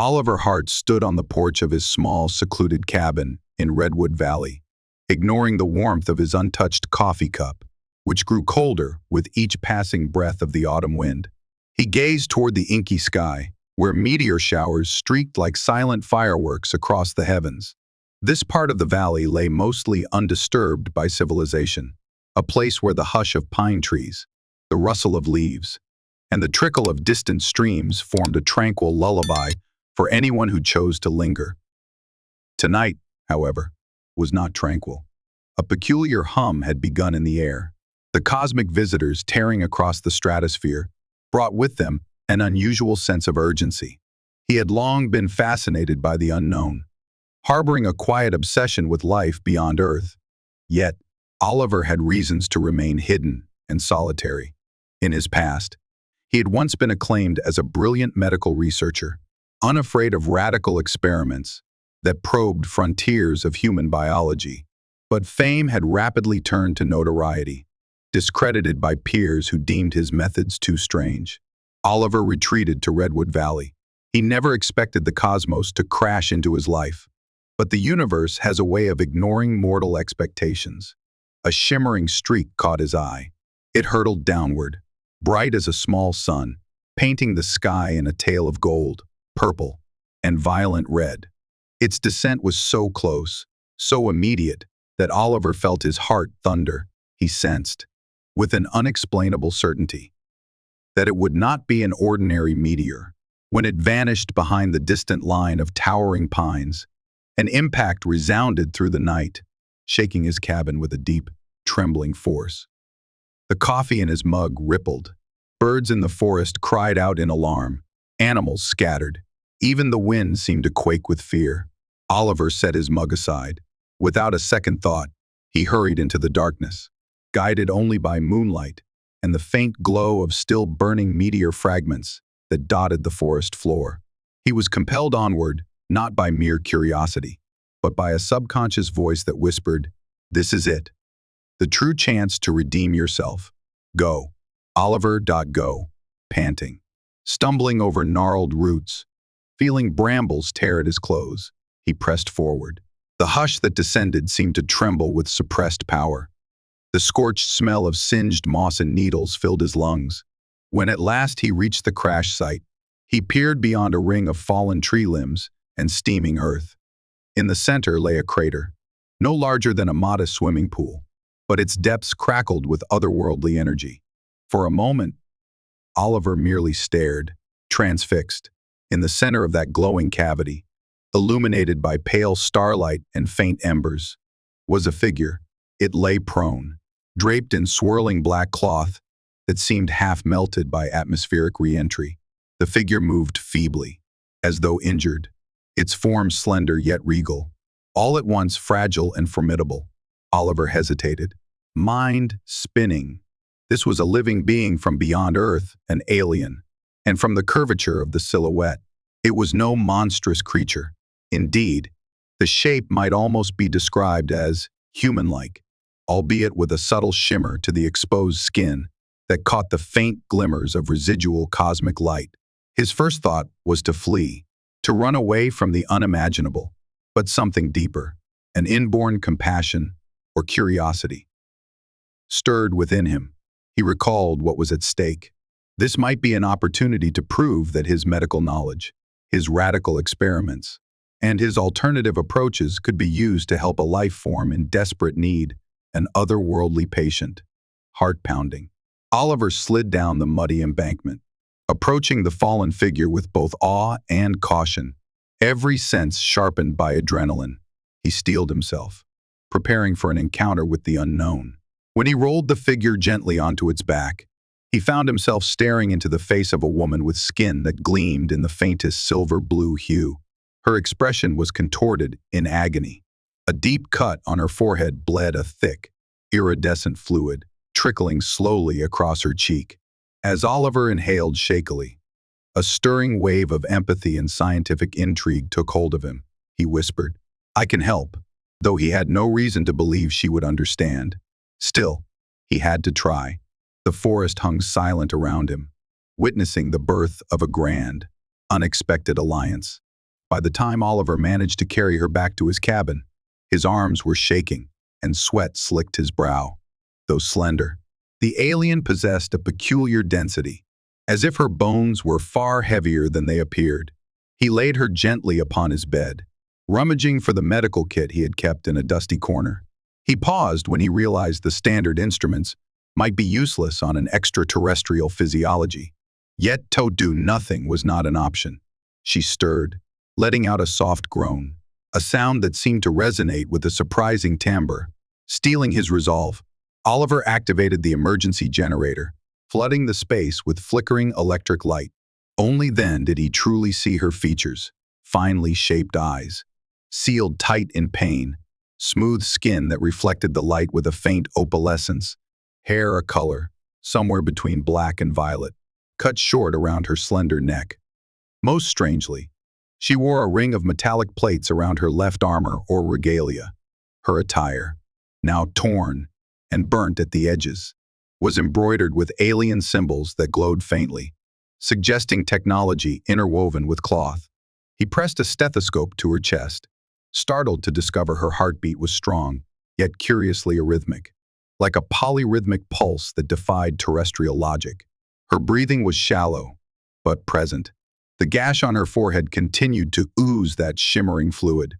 Oliver Hart stood on the porch of his small, secluded cabin in Redwood Valley, ignoring the warmth of his untouched coffee cup, which grew colder with each passing breath of the autumn wind. He gazed toward the inky sky, where meteor showers streaked like silent fireworks across the heavens. This part of the valley lay mostly undisturbed by civilization, a place where the hush of pine trees, the rustle of leaves, and the trickle of distant streams formed a tranquil lullaby for anyone who chose to linger. Tonight, however, was not tranquil. A peculiar hum had begun in the air. The cosmic visitors tearing across the stratosphere brought with them an unusual sense of urgency. He had long been fascinated by the unknown, harboring a quiet obsession with life beyond Earth. Yet, Oliver had reasons to remain hidden and solitary. In his past, he had once been acclaimed as a brilliant medical researcher, unafraid of radical experiments that probed frontiers of human biology. But fame had rapidly turned to notoriety, discredited by peers who deemed his methods too strange. Oliver retreated to Redwood Valley. He never expected the cosmos to crash into his life. But the universe has a way of ignoring mortal expectations. A shimmering streak caught his eye. It hurtled downward, bright as a small sun, painting the sky in a tale of gold, purple, and violent red. Its descent was so close, so immediate, that Oliver felt his heart thunder. He sensed, with an unexplainable certainty, that it would not be an ordinary meteor. When it vanished behind the distant line of towering pines, an impact resounded through the night, shaking his cabin with a deep, trembling force. The coffee in his mug rippled. Birds in the forest cried out in alarm. Animals scattered. Even the wind seemed to quake with fear. Oliver set his mug aside. Without a second thought, he hurried into the darkness, guided only by moonlight and the faint glow of still burning meteor fragments that dotted the forest floor. He was compelled onward, not by mere curiosity, but by a subconscious voice that whispered, "This is it. The true chance to redeem yourself. Go." Oliver.go, panting, stumbling over gnarled roots, feeling brambles tear at his clothes, he pressed forward. The hush that descended seemed to tremble with suppressed power. The scorched smell of singed moss and needles filled his lungs. When at last he reached the crash site, he peered beyond a ring of fallen tree limbs and steaming earth. In the center lay a crater, no larger than a modest swimming pool, but its depths crackled with otherworldly energy. For a moment, Oliver merely stared, transfixed. In the center of that glowing cavity, illuminated by pale starlight and faint embers, was a figure. It lay prone, draped in swirling black cloth that seemed half melted by atmospheric re-entry. The figure moved feebly, as though injured, its form slender yet regal, all at once fragile and formidable. Oliver hesitated, mind spinning. This was a living being from beyond Earth, an alien, and from the curvature of the silhouette, it was no monstrous creature. Indeed, the shape might almost be described as human-like, albeit with a subtle shimmer to the exposed skin that caught the faint glimmers of residual cosmic light. His first thought was to flee, to run away from the unimaginable, but something deeper, an inborn compassion or curiosity, stirred within him. He recalled what was at stake. This might be an opportunity to prove that his medical knowledge, his radical experiments, and his alternative approaches could be used to help a life form in desperate need, an otherworldly patient. Heart pounding, Oliver slid down the muddy embankment, approaching the fallen figure with both awe and caution, every sense sharpened by adrenaline. He steeled himself, preparing for an encounter with the unknown. When he rolled the figure gently onto its back, he found himself staring into the face of a woman with skin that gleamed in the faintest silver-blue hue. Her expression was contorted in agony. A deep cut on her forehead bled a thick, iridescent fluid, trickling slowly across her cheek. As Oliver inhaled shakily, a stirring wave of empathy and scientific intrigue took hold of him. He whispered, "I can help," though he had no reason to believe she would understand. Still, he had to try. The forest hung silent around him, witnessing the birth of a grand, unexpected alliance. By the time Oliver managed to carry her back to his cabin, his arms were shaking and sweat slicked his brow. Though slender, the alien possessed a peculiar density, as if her bones were far heavier than they appeared. He laid her gently upon his bed, rummaging for the medical kit he had kept in a dusty corner. He paused when he realized the standard instruments might be useless on an extraterrestrial physiology. Yet to do nothing was not an option. She stirred, letting out a soft groan, a sound that seemed to resonate with a surprising timbre. Stealing his resolve, Oliver activated the emergency generator, flooding the space with flickering electric light. Only then did he truly see her features: finely shaped eyes, sealed tight in pain, smooth skin that reflected the light with a faint opalescence, hair a color, somewhere between black and violet, cut short around her slender neck. Most strangely, she wore a ring of metallic plates around her left armor or regalia. Her attire, now torn and burnt at the edges, was embroidered with alien symbols that glowed faintly, suggesting technology interwoven with cloth. He pressed a stethoscope to her chest, startled to discover her heartbeat was strong, yet curiously arrhythmic, like a polyrhythmic pulse that defied terrestrial logic. Her breathing was shallow, but present. The gash on her forehead continued to ooze that shimmering fluid.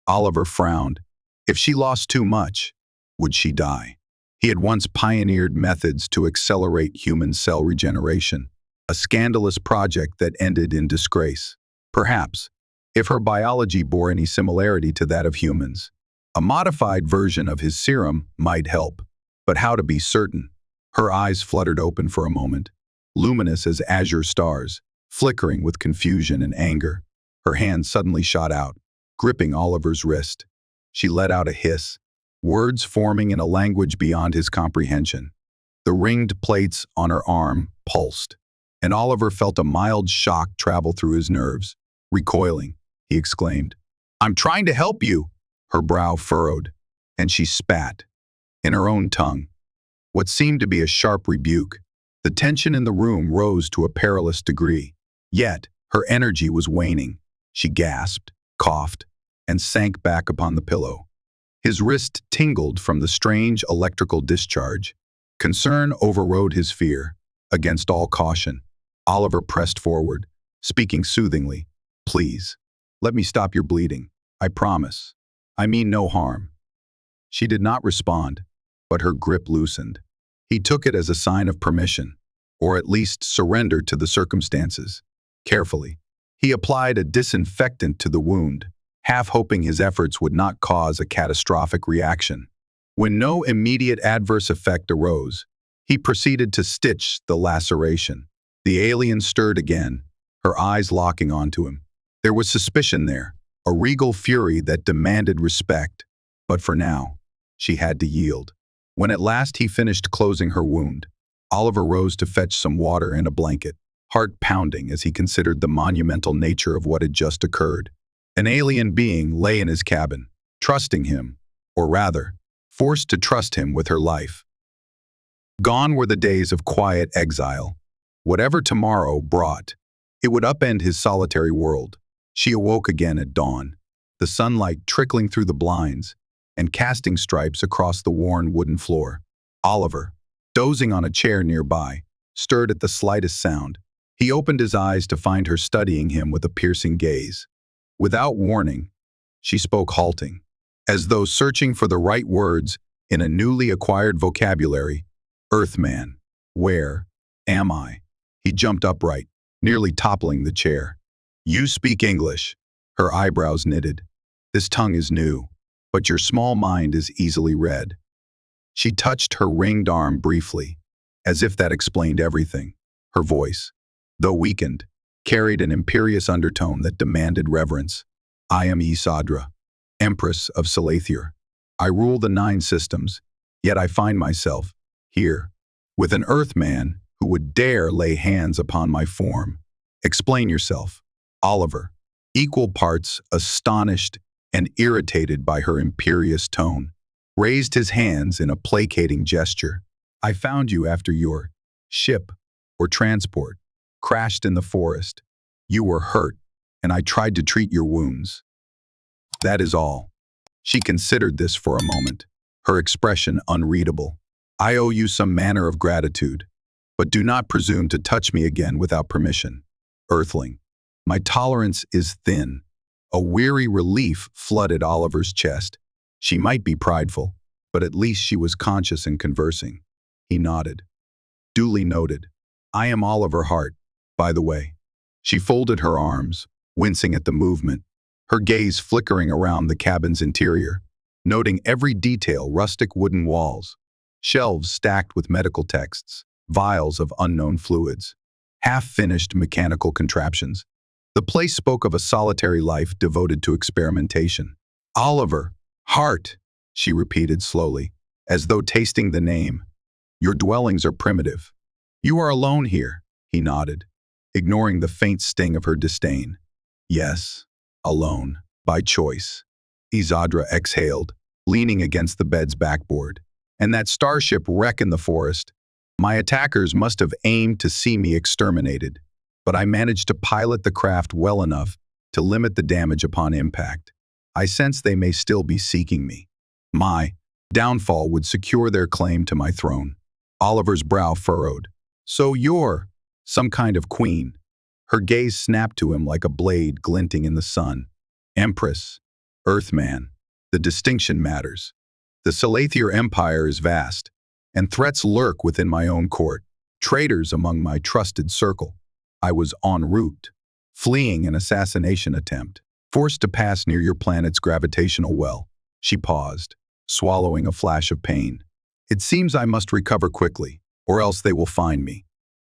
Oliver frowned. If she lost too much, would she die? He had once pioneered methods to accelerate human cell regeneration, a scandalous project that ended in disgrace. Perhaps, if her biology bore any similarity to that of humans, a modified version of his serum might help. But how to be certain? Her eyes fluttered open for a moment, luminous as azure stars, flickering with confusion and anger. Her hand suddenly shot out, gripping Oliver's wrist. She let out a hiss, words forming in a language beyond his comprehension. The ringed plates on her arm pulsed, and Oliver felt a mild shock travel through his nerves. Recoiling, he exclaimed, "I'm trying to help you!" Her brow furrowed, and she spat, in her own tongue, what seemed to be a sharp rebuke. The tension in the room rose to a perilous degree. Yet, her energy was waning. She gasped, coughed, and sank back upon the pillow. His wrist tingled from the strange electrical discharge. Concern overrode his fear. Against all caution, Oliver pressed forward, speaking soothingly. "Please, let me stop your bleeding. I promise. I mean no harm." She did not respond, but her grip loosened. He took it as a sign of permission, or at least surrender to the circumstances. Carefully, he applied a disinfectant to the wound, half hoping his efforts would not cause a catastrophic reaction. When no immediate adverse effect arose, he proceeded to stitch the laceration. The alien stirred again, her eyes locking onto him. There was suspicion there, a regal fury that demanded respect. But for now, she had to yield. When at last he finished closing her wound, Oliver rose to fetch some water and a blanket, heart pounding as he considered the monumental nature of what had just occurred. An alien being lay in his cabin, trusting him, or rather, forced to trust him with her life. Gone were the days of quiet exile. Whatever tomorrow brought, it would upend his solitary world. She awoke again at dawn, the sunlight trickling through the blinds and casting stripes across the worn wooden floor. Oliver, dozing on a chair nearby, stirred at the slightest sound. He opened his eyes to find her studying him with a piercing gaze. Without warning, she spoke halting, as though searching for the right words in a newly acquired vocabulary. "Earthman, where am I?" He jumped upright, nearly toppling the chair. "You speak English." Her eyebrows knitted. "This tongue is new, but your small mind is easily read." She touched her ringed arm briefly, as if that explained everything. Her voice, though weakened, carried an imperious undertone that demanded reverence. "I am Isadra, Empress of Salathier. I rule the 9 systems, yet I find myself here, with an Earthman who would dare lay hands upon my form. Explain yourself." Oliver, equal parts astonished and irritated by her imperious tone, raised his hands in a placating gesture. "I found you after your ship or transport crashed in the forest. You were hurt and I tried to treat your wounds. That is all." She considered this for a moment, her expression unreadable. "I owe you some manner of gratitude, but do not presume to touch me again without permission. Earthling, my tolerance is thin." A weary relief flooded Oliver's chest. She might be prideful, but at least she was conscious and conversing. He nodded. "Duly noted. I am Oliver Hart, by the way." She folded her arms, wincing at the movement, her gaze flickering around the cabin's interior, noting every detail: rustic wooden walls, shelves stacked with medical texts, vials of unknown fluids, half-finished mechanical contraptions. The place spoke of a solitary life devoted to experimentation. "Oliver Hart," she repeated slowly, as though tasting the name. "Your dwellings are primitive. You are alone here," he nodded, ignoring the faint sting of her disdain. "Yes, alone, by choice." Isadra exhaled, leaning against the bed's backboard. "And that starship wreck in the forest. My attackers must have aimed to see me exterminated, but I managed to pilot the craft well enough to limit the damage upon impact. I sense they may still be seeking me. My downfall would secure their claim to my throne." Oliver's brow furrowed. "So you're some kind of queen." Her gaze snapped to him like a blade glinting in the sun. "Empress, Earthman, the distinction matters. The Salathier Empire is vast, and threats lurk within my own court, traitors among my trusted circle. I was en route, fleeing an assassination attempt, forced to pass near your planet's gravitational well." She paused, swallowing a flash of pain. "It seems I must recover quickly, or else they will find me.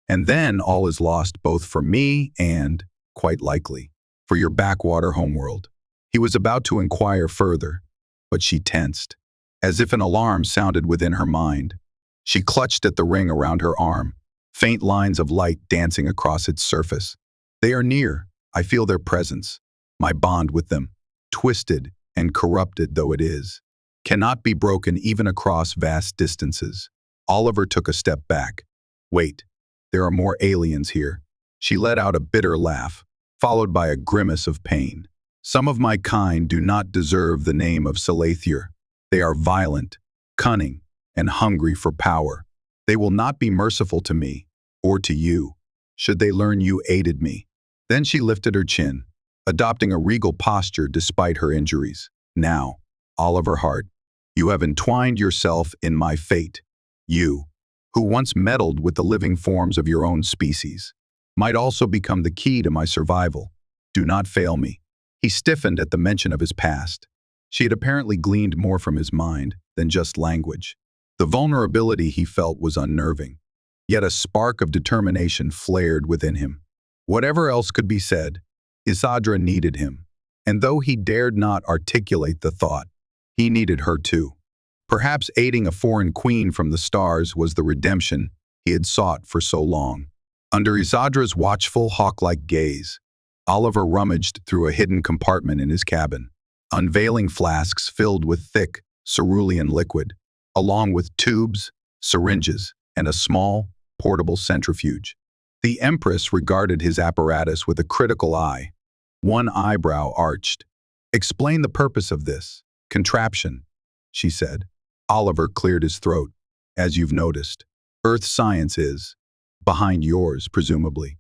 And then all is lost both for me and, quite likely, for your backwater homeworld." He was about to inquire further, but she tensed, as if an alarm sounded within her mind. She clutched at the ring around her arm, faint lines of light dancing across its surface. "They are near. I feel their presence. My bond with them, twisted and corrupted though it is, cannot be broken even across vast distances." Oliver took a step back. "Wait, there are more aliens here." She let out a bitter laugh, followed by a grimace of pain. "Some of my kind do not deserve the name of Salathier. They are violent, cunning, and hungry for power. They will not be merciful to me, or to you, should they learn you aided me." Then she lifted her chin, adopting a regal posture despite her injuries. "Now, Oliver Hart, you have entwined yourself in my fate. You, who once meddled with the living forms of your own species, might also become the key to my survival. Do not fail me." He stiffened at the mention of his past. She had apparently gleaned more from his mind than just language. The vulnerability he felt was unnerving, yet a spark of determination flared within him. Whatever else could be said, Isadra needed him, and though he dared not articulate the thought, he needed her too. Perhaps aiding a foreign queen from the stars was the redemption he had sought for so long. Under Isadra's watchful, hawk-like gaze, Oliver rummaged through a hidden compartment in his cabin, unveiling flasks filled with thick, cerulean liquid, along with tubes, syringes, and a small, portable centrifuge. The Empress regarded his apparatus with a critical eye, one eyebrow arched. "Explain the purpose of this contraption," she said. Oliver cleared his throat. "As you've noticed, Earth science is behind yours, presumably.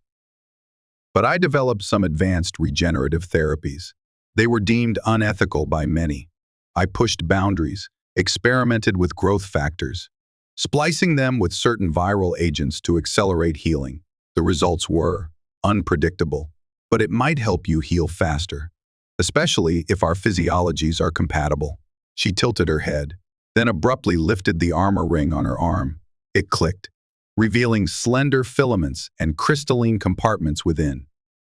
But I developed some advanced regenerative therapies. They were deemed unethical by many. I pushed boundaries, experimented with growth factors, splicing them with certain viral agents to accelerate healing. The results were unpredictable, but it might help you heal faster, especially if our physiologies are compatible." She tilted her head, then abruptly lifted the armor ring on her arm. It clicked, revealing slender filaments and crystalline compartments within.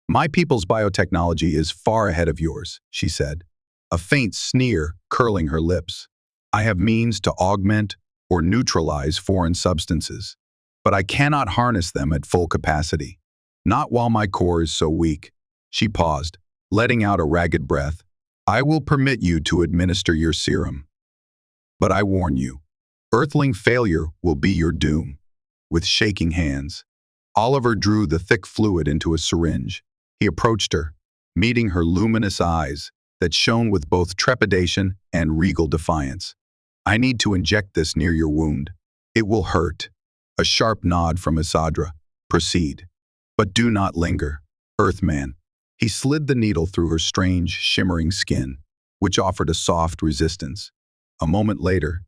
"My people's biotechnology is far ahead of yours," she said, a faint sneer curling her lips. "I have means to augment or neutralize foreign substances, but I cannot harness them at full capacity. Not while my core is so weak." She paused, letting out a ragged breath. "I will permit you to administer your serum. But I warn you, Earthling failure will be your doom." With shaking hands, Oliver drew the thick fluid into a syringe. He approached her, meeting her luminous eyes that shone with both trepidation and regal defiance. "I need to inject this near your wound. It will hurt." A sharp nod from Isadra. "Proceed. But do not linger, Earthman." He slid the needle through her strange, shimmering skin, which offered a soft resistance. A moment later,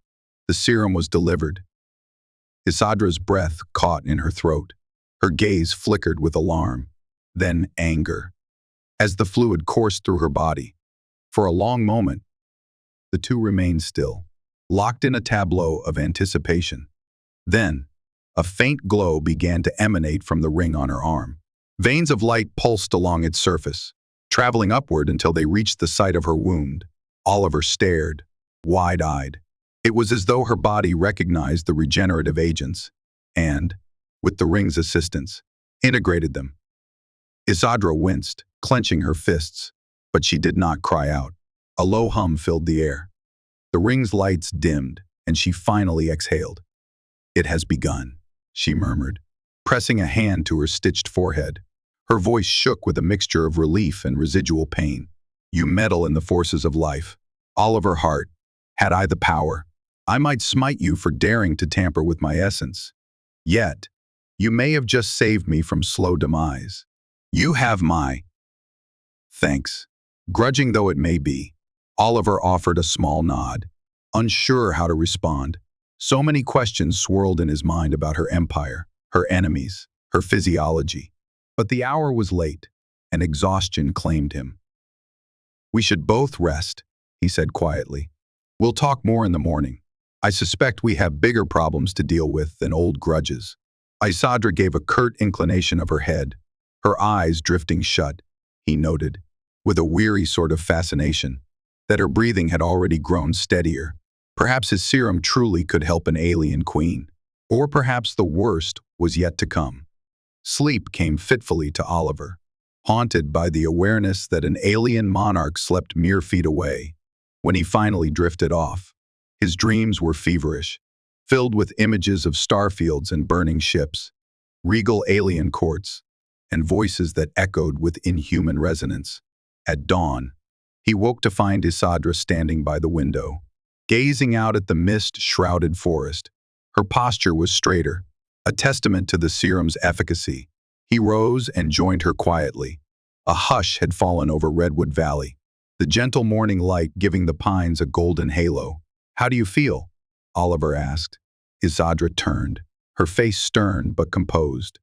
the serum was delivered. Isadra's breath caught in her throat. Her gaze flickered with alarm, then anger, as the fluid coursed through her body. For a long moment, the two remained still, locked in a tableau of anticipation. Then, a faint glow began to emanate from the ring on her arm. Veins of light pulsed along its surface, traveling upward until they reached the site of her wound. Oliver stared, wide-eyed. It was as though her body recognized the regenerative agents and, with the ring's assistance, integrated them. Isadra winced, clenching her fists, but she did not cry out. A low hum filled the air. The ring's lights dimmed, and she finally exhaled. "It has begun," she murmured, pressing a hand to her stitched forehead. Her voice shook with a mixture of relief and residual pain. "You meddle in the forces of life. Oliver Hart, had I the power, I might smite you for daring to tamper with my essence. Yet, you may have just saved me from slow demise. You have my thanks." Grudging though it may be, Oliver offered a small nod, unsure how to respond. So many questions swirled in his mind about her empire, her enemies, her physiology. But the hour was late, and exhaustion claimed him. "We should both rest," he said quietly. "We'll talk more in the morning. I suspect we have bigger problems to deal with than old grudges." Isadra gave a curt inclination of her head, her eyes drifting shut. He noted, with a weary sort of fascination, that her breathing had already grown steadier. Perhaps his serum truly could help an alien queen. Or perhaps the worst was yet to come. Sleep came fitfully to Oliver, haunted by the awareness that an alien monarch slept mere feet away. When he finally drifted off, his dreams were feverish, filled with images of starfields and burning ships, regal alien courts, and voices that echoed with inhuman resonance. At dawn, he woke to find Isadra standing by the window, gazing out at the mist-shrouded forest. Her posture was straighter, a testament to the serum's efficacy. He rose and joined her quietly. A hush had fallen over Redwood Valley, the gentle morning light giving the pines a golden halo. "How do you feel?" Oliver asked. Isadra turned, her face stern but composed.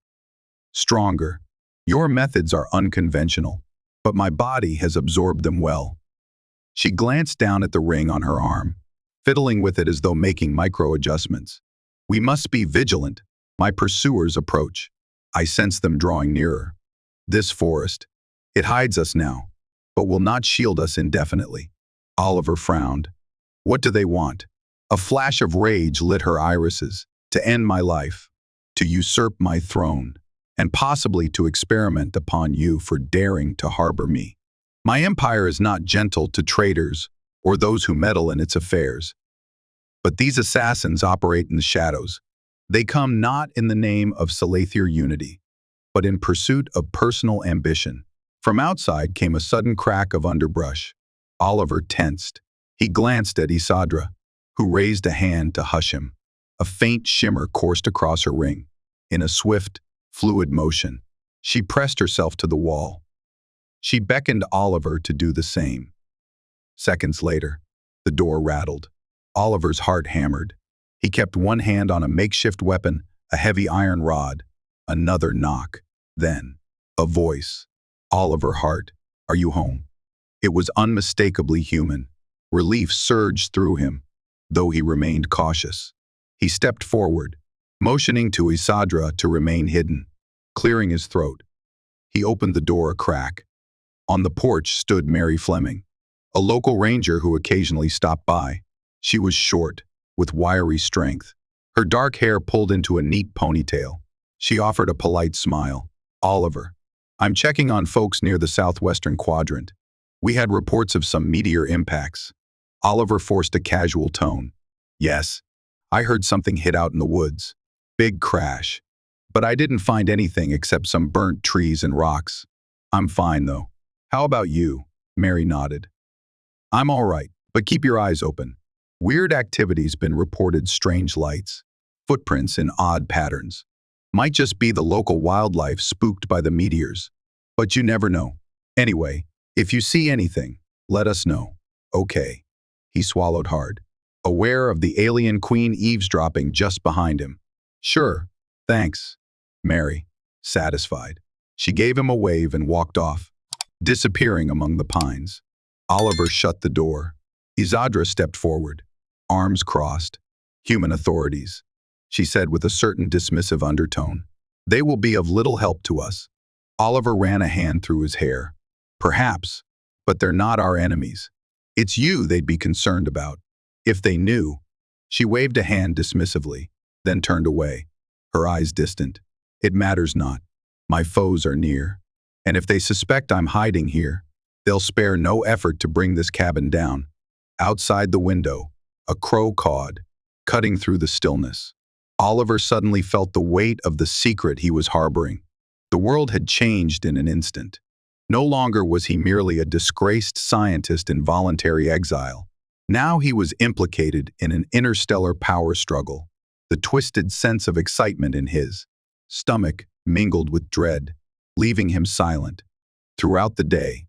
"Stronger. Your methods are unconventional, but my body has absorbed them well." She glanced down at the ring on her arm, fiddling with it as though making micro-adjustments. "We must be vigilant. My pursuers approach. I sense them drawing nearer. This forest, it hides us now, but will not shield us indefinitely." Oliver frowned. "What do they want?" A flash of rage lit her irises. "To end my life, to usurp my throne, and possibly to experiment upon you for daring to harbor me. My empire is not gentle to traitors or those who meddle in its affairs. But these assassins operate in the shadows. They come not in the name of Salathier unity, but in pursuit of personal ambition." From outside came a sudden crack of underbrush. Oliver tensed. He glanced at Isadra, who raised a hand to hush him. A faint shimmer coursed across her ring. In a swift, fluid motion, she pressed herself to the wall. She beckoned Oliver to do the same. Seconds later, the door rattled. Oliver's heart hammered. He kept one hand on a makeshift weapon, a heavy iron rod. Another knock. Then, a voice. "Oliver Hart, are you home?" It was unmistakably human. Relief surged through him, though he remained cautious. He stepped forward, motioning to Isadra to remain hidden. Clearing his throat, he opened the door a crack. On the porch stood Mary Fleming, a local ranger who occasionally stopped by. She was short, with wiry strength, her dark hair pulled into a neat ponytail. She offered a polite smile. "Oliver, I'm checking on folks near the southwestern quadrant. We had reports of some meteor impacts." Oliver forced a casual tone. "Yes, I heard something hit out in the woods. Big crash. But I didn't find anything except some burnt trees and rocks. I'm fine, though." How about you? Mary nodded. I'm all right, but keep your eyes open. Weird activity's been reported, strange lights, footprints in odd patterns. Might just be the local wildlife spooked by the meteors. But you never know. Anyway, if you see anything, let us know. Okay. He swallowed hard, aware of the alien queen eavesdropping just behind him. Sure, thanks, Mary, satisfied. She gave him a wave and walked off, disappearing among the pines. Oliver shut the door. Isadra stepped forward, arms crossed. Human authorities, she said with a certain dismissive undertone. They will be of little help to us. Oliver ran a hand through his hair. Perhaps, but they're not our enemies. It's you they'd be concerned about. If they knew. She waved a hand dismissively, then turned away, her eyes distant. It matters not. My foes are near. And if they suspect I'm hiding here, they'll spare no effort to bring this cabin down. Outside the window, a crow cawed, cutting through the stillness. Oliver suddenly felt the weight of the secret he was harboring. The world had changed in an instant. No longer was he merely a disgraced scientist in voluntary exile. Now he was implicated in an interstellar power struggle. The twisted sense of excitement in his stomach mingled with dread, leaving him silent. Throughout the day,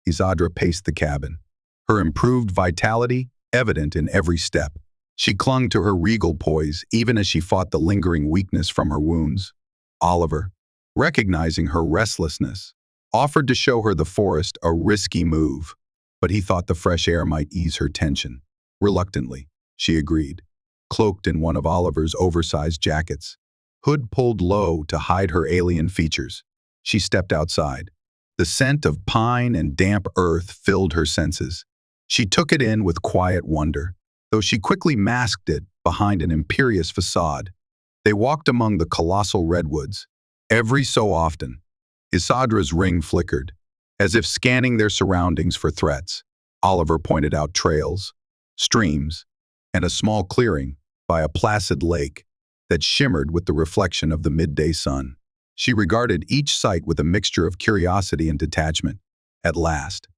Isadra paced the cabin, her improved vitality evident in every step. She clung to her regal poise even as she fought the lingering weakness from her wounds. Oliver, recognizing her restlessness, offered to show her the forest, a risky move, but he thought the fresh air might ease her tension. Reluctantly, she agreed, cloaked in one of Oliver's oversized jackets, hood pulled low to hide her alien features. She stepped outside. The scent of pine and damp earth filled her senses. She took it in with quiet wonder, though she quickly masked it behind an imperious facade. They walked among the colossal redwoods. Every so often, Isadra's ring flickered, as if scanning their surroundings for threats. Oliver pointed out trails, streams, and a small clearing by a placid lake that shimmered with the reflection of the midday sun. She regarded each site with a mixture of curiosity and detachment. At last,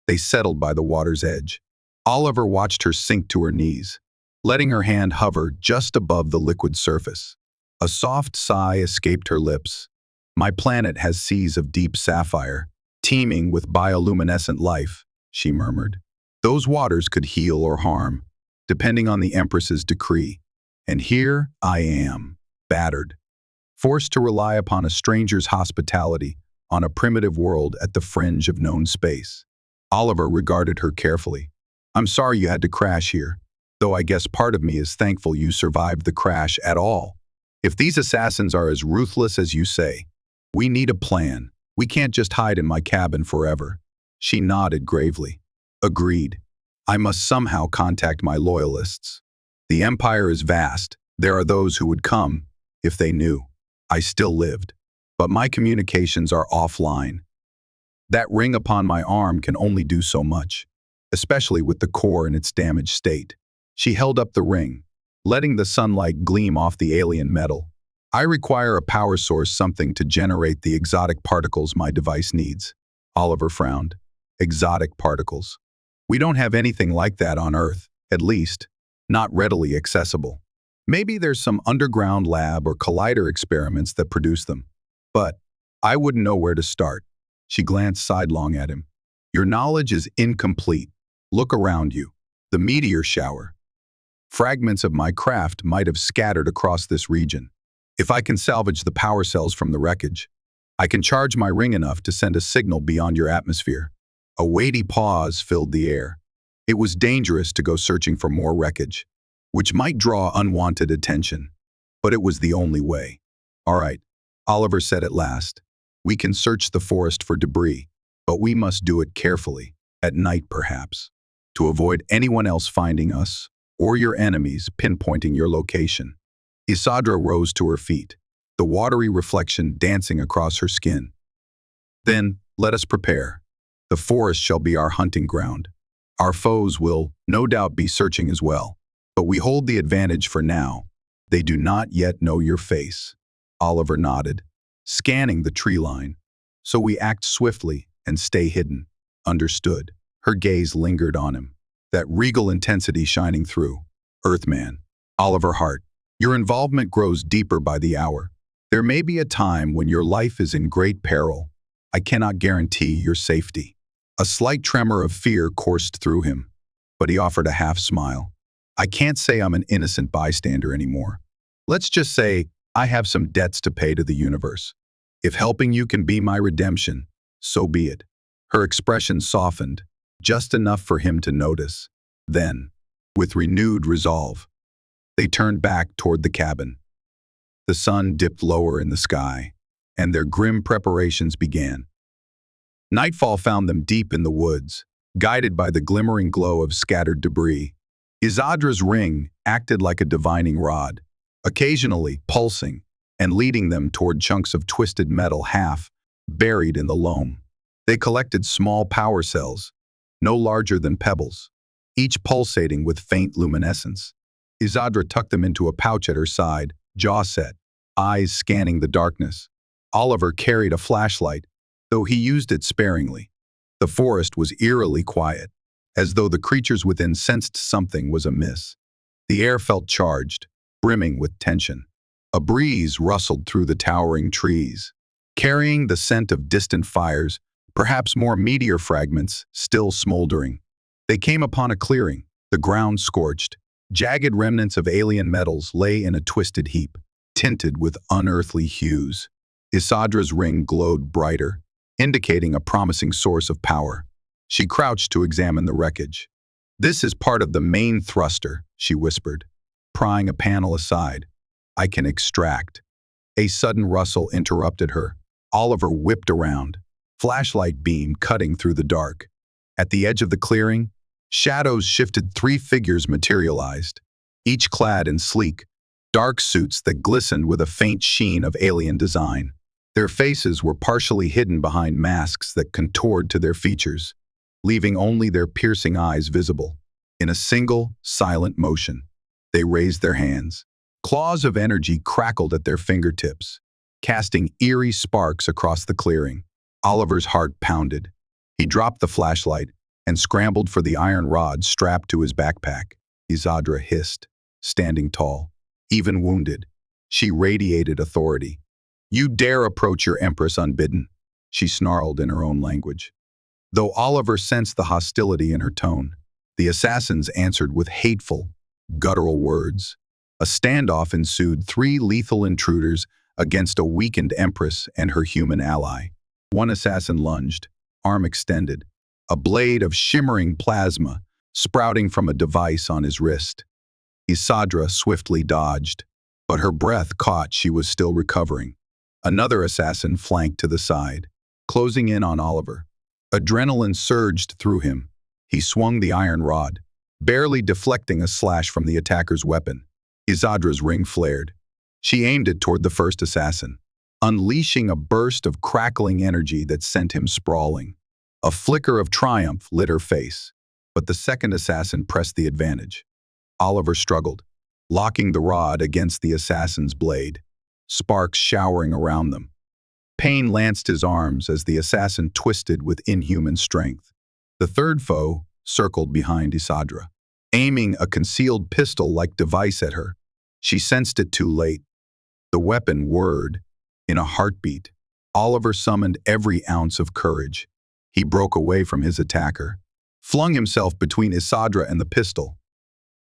they settled by the water's edge. Oliver watched her sink to her knees, letting her hand hover just above the liquid surface. A soft sigh escaped her lips. My planet has seas of deep sapphire, teeming with bioluminescent life, she murmured. Those waters could heal or harm, depending on the Empress's decree. And here I am, battered, forced to rely upon a stranger's hospitality on a primitive world at the fringe of known space. Oliver regarded her carefully. I'm sorry you had to crash here, though I guess part of me is thankful you survived the crash at all. If these assassins are as ruthless as you say, we need a plan. We can't just hide in my cabin forever. She nodded gravely. Agreed. I must somehow contact my loyalists. The empire is vast. There are those who would come, if they knew. I still lived. But my communications are offline. That ring upon my arm can only do so much, especially with the core in its damaged state. She held up the ring, letting the sunlight gleam off the alien metal. I require a power source, something to generate the exotic particles my device needs. Oliver frowned. Exotic particles. We don't have anything like that on Earth, at least, not readily accessible. Maybe there's some underground lab or collider experiments that produce them. But I wouldn't know where to start. She glanced sidelong at him. Your knowledge is incomplete. Look around you. The meteor shower. Fragments of my craft might have scattered across this region. If I can salvage the power cells from the wreckage, I can charge my ring enough to send a signal beyond your atmosphere. A weighty pause filled the air. It was dangerous to go searching for more wreckage, which might draw unwanted attention, but it was the only way. All right, Oliver said at last. We can search the forest for debris, but we must do it carefully, at night perhaps, to avoid anyone else finding us or your enemies pinpointing your location. Isadra rose to her feet, the watery reflection dancing across her skin. Then, let us prepare. The forest shall be our hunting ground. Our foes will, no doubt, be searching as well, but we hold the advantage for now. They do not yet know your face. Oliver nodded, scanning the tree line. So we act swiftly, and stay hidden. Understood. Her gaze lingered on him, that regal intensity shining through. Earthman. Oliver Hart. Your involvement grows deeper by the hour. There may be a time when your life is in great peril. I cannot guarantee your safety. A slight tremor of fear coursed through him, but he offered a half smile. I can't say I'm an innocent bystander anymore. Let's just say I have some debts to pay to the universe. If helping you can be my redemption, so be it. Her expression softened, just enough for him to notice. Then, with renewed resolve, they turned back toward the cabin. The sun dipped lower in the sky, and their grim preparations began. Nightfall found them deep in the woods, guided by the glimmering glow of scattered debris. Isadra's ring acted like a divining rod, occasionally pulsing and leading them toward chunks of twisted metal half buried in the loam. They collected small power cells, no larger than pebbles, each pulsating with faint luminescence. Isadra tucked them into a pouch at her side, jaw set, eyes scanning the darkness. Oliver carried a flashlight, though he used it sparingly. The forest was eerily quiet, as though the creatures within sensed something was amiss. The air felt charged, brimming with tension. A breeze rustled through the towering trees, carrying the scent of distant fires, perhaps more meteor fragments still smoldering. They came upon a clearing, the ground scorched. Jagged remnants of alien metals lay in a twisted heap, tinted with unearthly hues. Isadra's ring glowed brighter, indicating a promising source of power. She crouched to examine the wreckage. "This is part of the main thruster," she whispered, prying a panel aside. "I can extract." A sudden rustle interrupted her. Oliver whipped around, flashlight beam cutting through the dark. At the edge of the clearing, shadows shifted. 3 figures materialized, each clad in sleek, dark suits that glistened with a faint sheen of alien design. Their faces were partially hidden behind masks that contoured to their features, leaving only their piercing eyes visible. In a single, silent motion, they raised their hands. Claws of energy crackled at their fingertips, casting eerie sparks across the clearing. Oliver's heart pounded. He dropped the flashlight and scrambled for the iron rod strapped to his backpack. Isadra hissed, standing tall, even wounded. She radiated authority. "You dare approach your Empress unbidden," she snarled in her own language. Though Oliver sensed the hostility in her tone, the assassins answered with hateful, guttural words. A standoff ensued. 3 lethal intruders against a weakened Empress and her human ally. One assassin lunged, arm extended, a blade of shimmering plasma sprouting from a device on his wrist. Isadra swiftly dodged, but her breath caught. She was still recovering. Another assassin flanked to the side, closing in on Oliver. Adrenaline surged through him. He swung the iron rod, barely deflecting a slash from the attacker's weapon. Isadra's ring flared. She aimed it toward the first assassin, unleashing a burst of crackling energy that sent him sprawling. A flicker of triumph lit her face, but the second assassin pressed the advantage. Oliver struggled, locking the rod against the assassin's blade, sparks showering around them. Pain lanced his arms as the assassin twisted with inhuman strength. The third foe circled behind Isadra, aiming a concealed pistol-like device at her. She sensed it too late. The weapon whirred. In a heartbeat, Oliver summoned every ounce of courage. He broke away from his attacker, flung himself between Isadra and the pistol.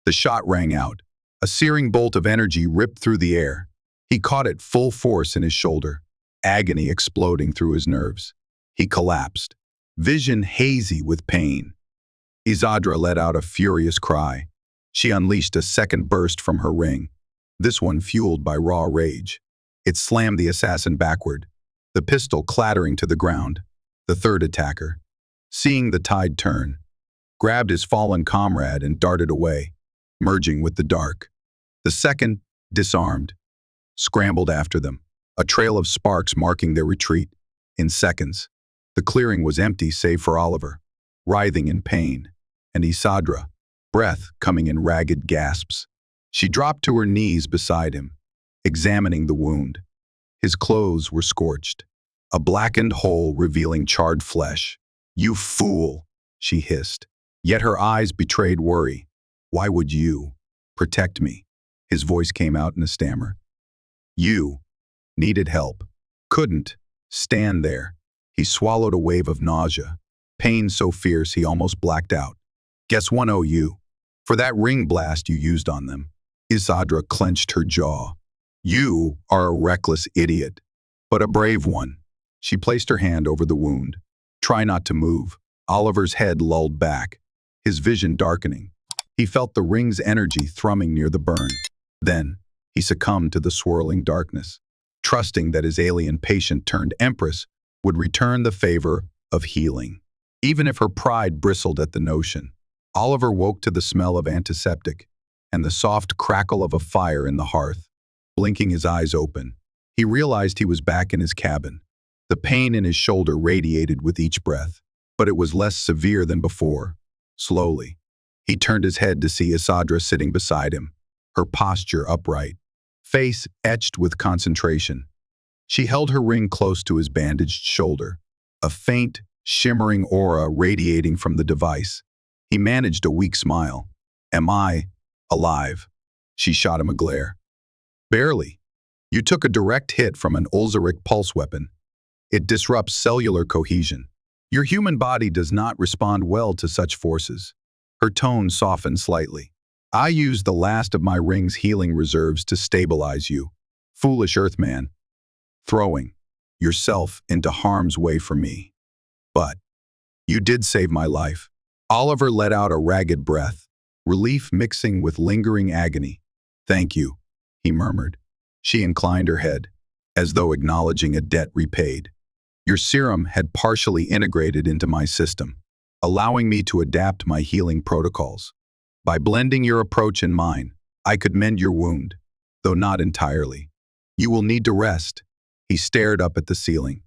The shot rang out. A searing bolt of energy ripped through the air. He caught it full force in his shoulder, agony exploding through his nerves. He collapsed, vision hazy with pain. Isadra let out a furious cry. She unleashed a second burst from her ring, this one fueled by raw rage. It slammed the assassin backward, the pistol clattering to the ground. The third attacker, seeing the tide turn, grabbed his fallen comrade and darted away, merging with the dark. The second, disarmed, scrambled after them, a trail of sparks marking their retreat. In seconds, the clearing was empty save for Oliver, writhing in pain, and Isadra, breath coming in ragged gasps. She dropped to her knees beside him, examining the wound. His clothes were scorched, a blackened hole revealing charred flesh. "You fool," she hissed. Yet her eyes betrayed worry. "Why would you protect me?" His voice came out in a stammer. "You needed help. Couldn't stand there." He swallowed a wave of nausea, pain so fierce he almost blacked out. "Guess one owe you. For that ring blast you used on them." Isadra clenched her jaw. "You are a reckless idiot, but a brave one." She placed her hand over the wound. "Try not to move." Oliver's head lulled back, his vision darkening. He felt the ring's energy thrumming near the burn. Then, he succumbed to the swirling darkness, trusting that his alien patient-turned-empress would return the favor of healing. Even if her pride bristled at the notion, Oliver woke to the smell of antiseptic and the soft crackle of a fire in the hearth. Blinking his eyes open, he realized he was back in his cabin. The pain in his shoulder radiated with each breath, but it was less severe than before. Slowly, he turned his head to see Isadra sitting beside him, her posture upright, face etched with concentration. She held her ring close to his bandaged shoulder, a faint, shimmering aura radiating from the device. He managed a weak smile. "Am I alive?" She shot him a glare. "Barely. You took a direct hit from an Ulzeric pulse weapon. It disrupts cellular cohesion. Your human body does not respond well to such forces." Her tone softened slightly. "I used the last of my ring's healing reserves to stabilize you, foolish Earthman, throwing yourself into harm's way for me. But you did save my life." Oliver let out a ragged breath, relief mixing with lingering agony. "Thank you," he murmured. She inclined her head, as though acknowledging a debt repaid. "Your serum had partially integrated into my system, allowing me to adapt my healing protocols. By blending your approach and mine, I could mend your wound, though not entirely. You will need to rest." He stared up at the ceiling.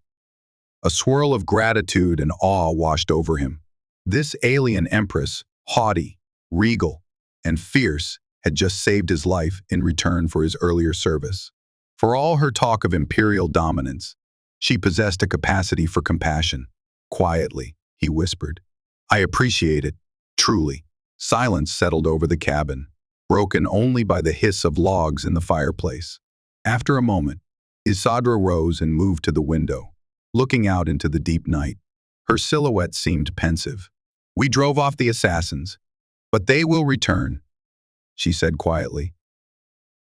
A swirl of gratitude and awe washed over him. This alien empress, haughty, regal, and fierce, had just saved his life in return for his earlier service. For all her talk of imperial dominance, she possessed a capacity for compassion. "Quietly," he whispered. "I appreciate it, truly." Silence settled over the cabin, broken only by the hiss of logs in the fireplace. After a moment, Isadra rose and moved to the window, looking out into the deep night. Her silhouette seemed pensive. "We drove off the assassins, but they will return," she said quietly.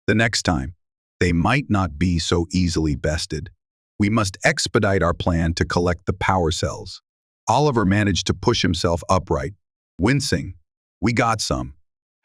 "The next time, they might not be so easily bested. We must expedite our plan to collect the power cells." Oliver managed to push himself upright, wincing. "We got some.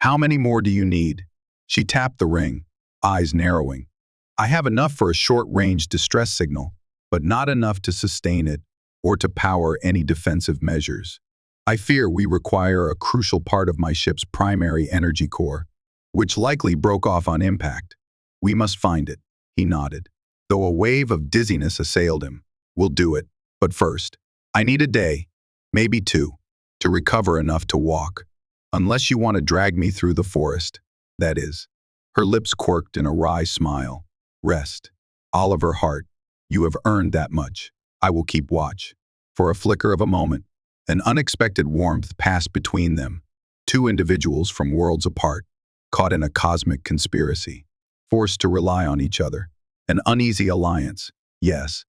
How many more do you need?" She tapped the ring, eyes narrowing. "I have enough for a short-range distress signal, but not enough to sustain it or to power any defensive measures. I fear we require a crucial part of my ship's primary energy core, which likely broke off on impact. We must find it." He nodded, though a wave of dizziness assailed him. "We'll do it, but first, I need a day, maybe two, to recover enough to walk. Unless you want to drag me through the forest, that is." Her lips quirked in a wry smile. "Rest. Oliver Hart, you have earned that much. I will keep watch." For a flicker of a moment, an unexpected warmth passed between them, two individuals from worlds apart, caught in a cosmic conspiracy, forced to rely on each other. An uneasy alliance, yes,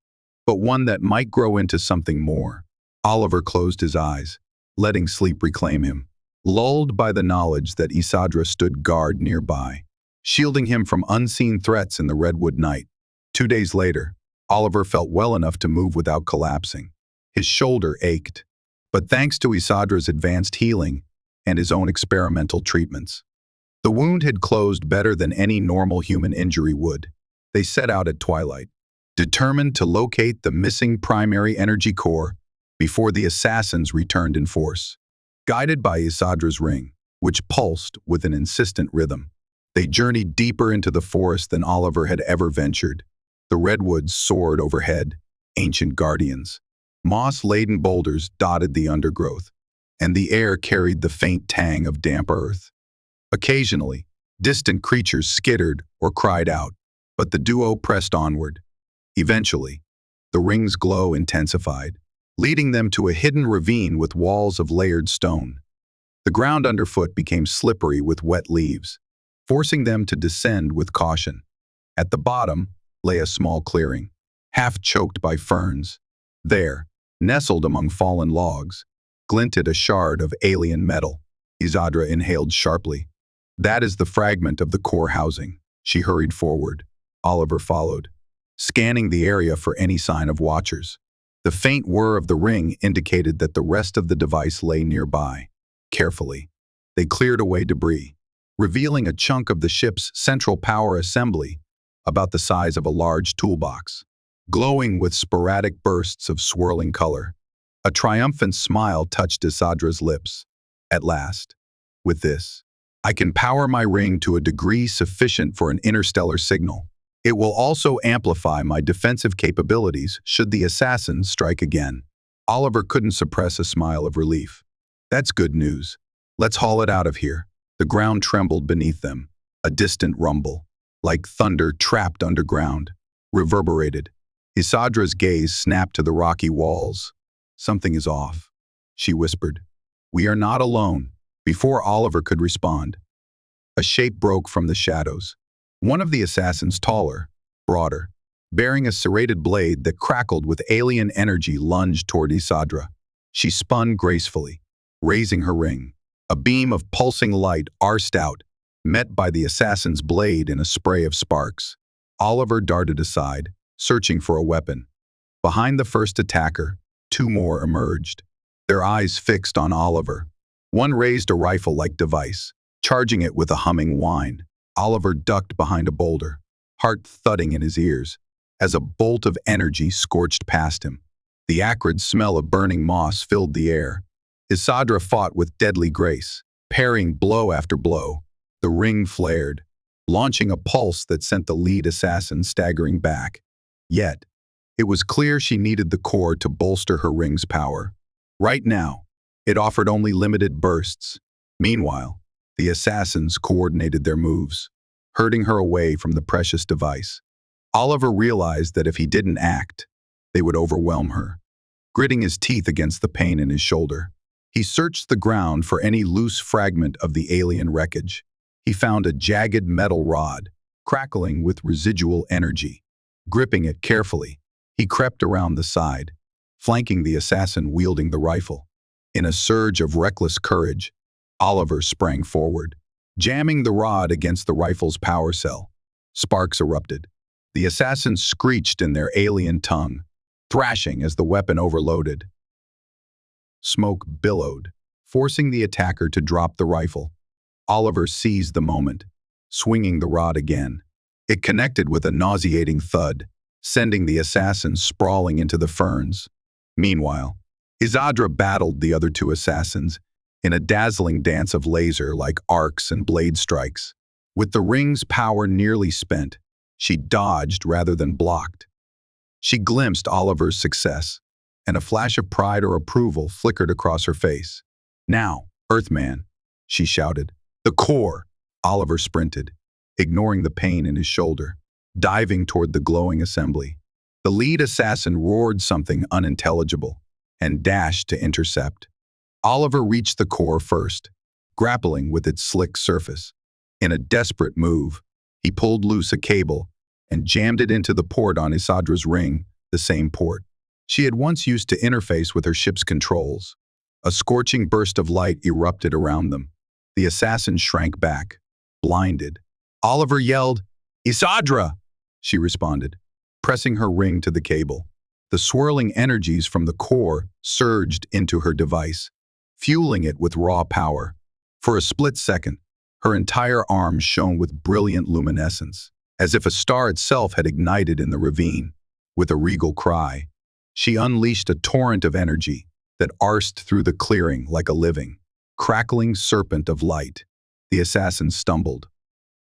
but one that might grow into something more. Oliver closed his eyes, letting sleep reclaim him, lulled by the knowledge that Isadra stood guard nearby, shielding him from unseen threats in the redwood night. 2 days later, Oliver felt well enough to move without collapsing. His shoulder ached, but thanks to Isadra's advanced healing and his own experimental treatments, the wound had closed better than any normal human injury would. They set out at twilight, determined to locate the missing primary energy core before the assassins returned in force. Guided by Isadra's ring, which pulsed with an insistent rhythm, they journeyed deeper into the forest than Oliver had ever ventured. The redwoods soared overhead, ancient guardians. Moss-laden boulders dotted the undergrowth, and the air carried the faint tang of damp earth. Occasionally, distant creatures skittered or cried out, but the duo pressed onward. Eventually, The ring's glow intensified, leading them to a hidden ravine with walls of layered stone. The ground underfoot became slippery with wet leaves, forcing them to descend with caution. At the bottom lay a small clearing, half choked by ferns. There, nestled among fallen logs, glinted a shard of alien metal. Isadra inhaled sharply. That is the fragment of the core housing. She hurried forward. Oliver followed, scanning the area for any sign of watchers. The faint whir of the ring indicated that the rest of the device lay nearby. Carefully, they cleared away debris, revealing a chunk of the ship's central power assembly about the size of a large toolbox, glowing with sporadic bursts of swirling color. A triumphant smile touched Isadra's lips. At last, with this, I can power my ring to a degree sufficient for an interstellar signal. It will also amplify my defensive capabilities should the assassins strike again. Oliver couldn't suppress a smile of relief. That's good news. Let's haul it out of here. The ground trembled beneath them. A distant rumble, like thunder trapped underground, reverberated. Isadra's gaze snapped to the rocky walls. Something is off, she whispered. We are not alone. Before Oliver could respond, a shape broke from the shadows. One of the assassins, taller, broader, bearing a serrated blade that crackled with alien energy, lunged toward Isadra. She spun gracefully, raising her ring. A beam of pulsing light arced out, met by the assassin's blade in a spray of sparks. Oliver darted aside, searching for a weapon. Behind the first attacker, two more emerged, their eyes fixed on Oliver. One raised a rifle-like device, charging it with a humming whine. Oliver ducked behind a boulder, heart thudding in his ears, as a bolt of energy scorched past him. The acrid smell of burning moss filled the air. Isadra fought with deadly grace, parrying blow after blow. The ring flared, launching a pulse that sent the lead assassin staggering back. Yet, it was clear she needed the core to bolster her ring's power. Right now, it offered only limited bursts. Meanwhile, the assassins coordinated their moves, herding her away from the precious device. Oliver realized that if he didn't act, they would overwhelm her. Gritting his teeth against the pain in his shoulder, he searched the ground for any loose fragment of the alien wreckage. He found a jagged metal rod, crackling with residual energy. Gripping it carefully, he crept around the side, flanking the assassin wielding the rifle. In a surge of reckless courage, Oliver sprang forward, jamming the rod against the rifle's power cell. Sparks erupted. The assassins screeched in their alien tongue, thrashing as the weapon overloaded. Smoke billowed, forcing the attacker to drop the rifle. Oliver seized the moment, swinging the rod again. It connected with a nauseating thud, sending the assassin sprawling into the ferns. Meanwhile, Isadra battled the other two assassins in a dazzling dance of laser-like arcs and blade strikes. With the ring's power nearly spent, she dodged rather than blocked. She glimpsed Oliver's success, and a flash of pride or approval flickered across her face. Now, Earthman, she shouted. The core! Oliver sprinted, ignoring the pain in his shoulder, diving toward the glowing assembly. The lead assassin roared something unintelligible and dashed to intercept. Oliver reached the core first, grappling with its slick surface. In a desperate move, he pulled loose a cable and jammed it into the port on Isadra's ring, the same port she had once used to interface with her ship's controls. A scorching burst of light erupted around them. The assassin shrank back, blinded. Oliver yelled, "Isadra!" She responded, pressing her ring to the cable. The swirling energies from the core surged into her device, fueling it with raw power. For a split second, her entire arm shone with brilliant luminescence, as if a star itself had ignited in the ravine. With a regal cry, she unleashed a torrent of energy that arsed through the clearing like a living, crackling serpent of light. The assassin stumbled,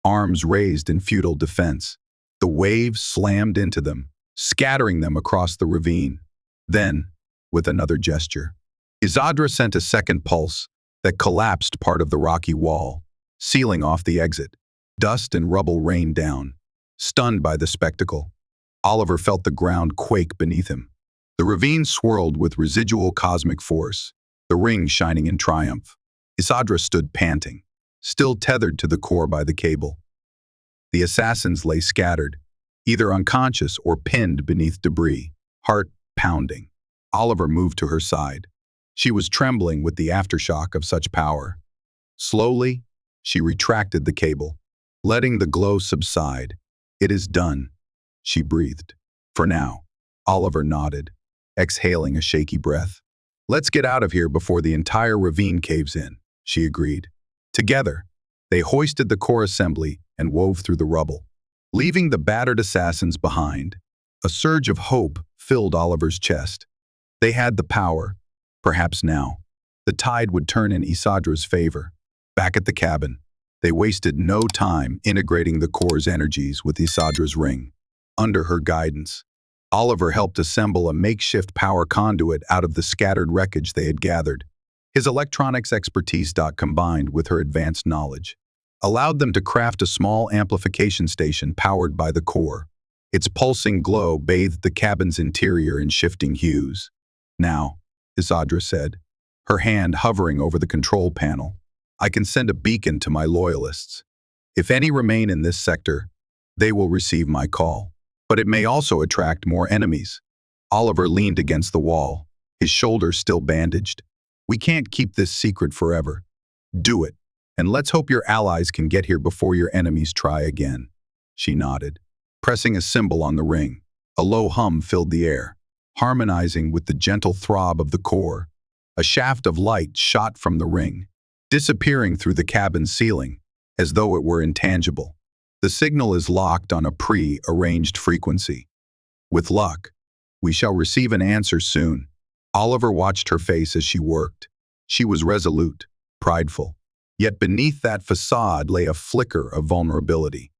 arms raised in futile defense. The waves slammed into them, scattering them across the ravine. Then, with another gesture, Isadra sent a second pulse that collapsed part of the rocky wall, sealing off the exit. Dust and rubble rained down. Stunned by the spectacle, Oliver felt the ground quake beneath him. The ravine swirled with residual cosmic force, the ring shining in triumph. Isadra stood panting, still tethered to the core by the cable. The assassins lay scattered, either unconscious or pinned beneath debris, heart pounding. Oliver moved to her side. She was trembling with the aftershock of such power. Slowly, she retracted the cable, letting the glow subside. "It is done," she breathed. "For now." Oliver nodded, exhaling a shaky breath. "Let's get out of here before the entire ravine caves in," she agreed. Together, they hoisted the core assembly and wove through the rubble, leaving the battered assassins behind. A surge of hope filled Oliver's chest. They had the power. Perhaps now, the tide would turn in Isadra's favor. Back at the cabin, they wasted no time integrating the core's energies with Isadra's ring. Under her guidance, Oliver helped assemble a makeshift power conduit out of the scattered wreckage they had gathered. His electronics expertise, combined with her advanced knowledge, allowed them to craft a small amplification station powered by the core. Its pulsing glow bathed the cabin's interior in shifting hues. "Now," Isadra said, her hand hovering over the control panel, "I can send a beacon to my loyalists. If any remain in this sector, they will receive my call. But it may also attract more enemies." Oliver leaned against the wall, his shoulders still bandaged. "We can't keep this secret forever. Do it, and let's hope your allies can get here before your enemies try again." She nodded, pressing a symbol on the ring. A low hum filled the air, harmonizing with the gentle throb of the core. A shaft of light shot from the ring, disappearing through the cabin's ceiling, as though it were intangible. "The signal is locked on a pre-arranged frequency. With luck, we shall receive an answer soon." Oliver watched her face as she worked. She was resolute, prideful. Yet beneath that facade lay a flicker of vulnerability.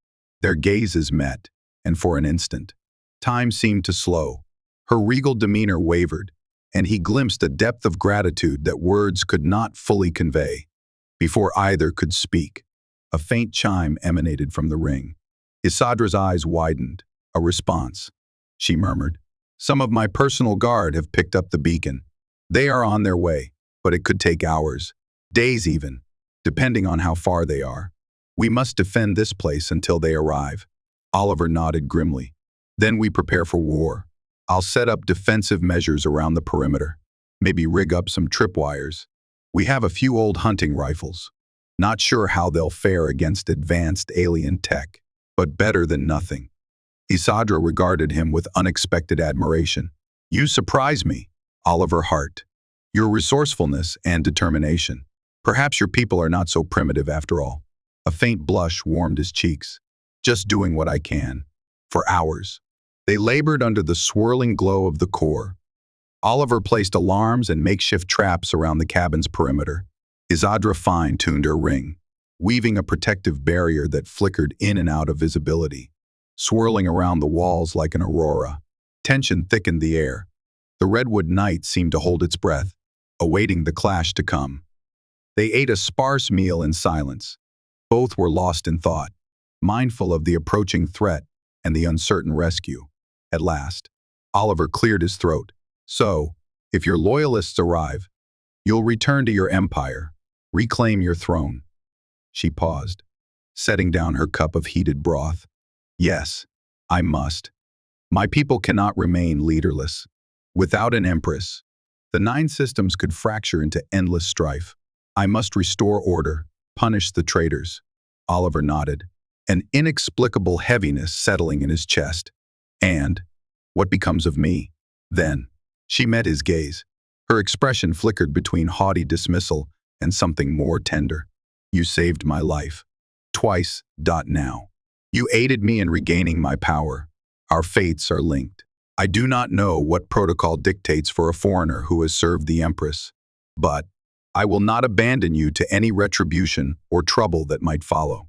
Their gazes met, and for an instant, time seemed to slow. Her regal demeanor wavered, and he glimpsed a depth of gratitude that words could not fully convey. Before either could speak, a faint chime emanated from the ring. Isadra's eyes widened. "A response," she murmured. "Some of my personal guard have picked up the beacon. They are on their way, but it could take hours, days even, depending on how far they are. We must defend this place until they arrive." Oliver nodded grimly. "Then we prepare for war. I'll set up defensive measures around the perimeter, maybe rig up some tripwires. We have a few old hunting rifles. Not sure how they'll fare against advanced alien tech, but better than nothing." Isadra regarded him with unexpected admiration. "You surprise me, Oliver Hart. Your resourcefulness and determination. Perhaps your people are not so primitive after all." A faint blush warmed his cheeks. "Just doing what I can." For hours, they labored under the swirling glow of the core. Oliver placed alarms and makeshift traps around the cabin's perimeter. Isadra fine-tuned her ring, weaving a protective barrier that flickered in and out of visibility, swirling around the walls like an aurora. Tension thickened the air. The redwood night seemed to hold its breath, awaiting the clash to come. They ate a sparse meal in silence. Both were lost in thought, mindful of the approaching threat and the uncertain rescue. At last, Oliver cleared his throat. "So, if your loyalists arrive, you'll return to your empire, reclaim your throne." She paused, setting down her cup of heated broth. "Yes, I must. My people cannot remain leaderless. Without an empress, the 9 systems could fracture into endless strife. I must restore order, punish the traitors." Oliver nodded, an inexplicable heaviness settling in his chest. "And what becomes of me, then?" She met his gaze. Her expression flickered between haughty dismissal and something more tender. "You saved my life. Twice. Now. You aided me in regaining my power. Our fates are linked. I do not know what protocol dictates for a foreigner who has served the Empress, but I will not abandon you to any retribution or trouble that might follow.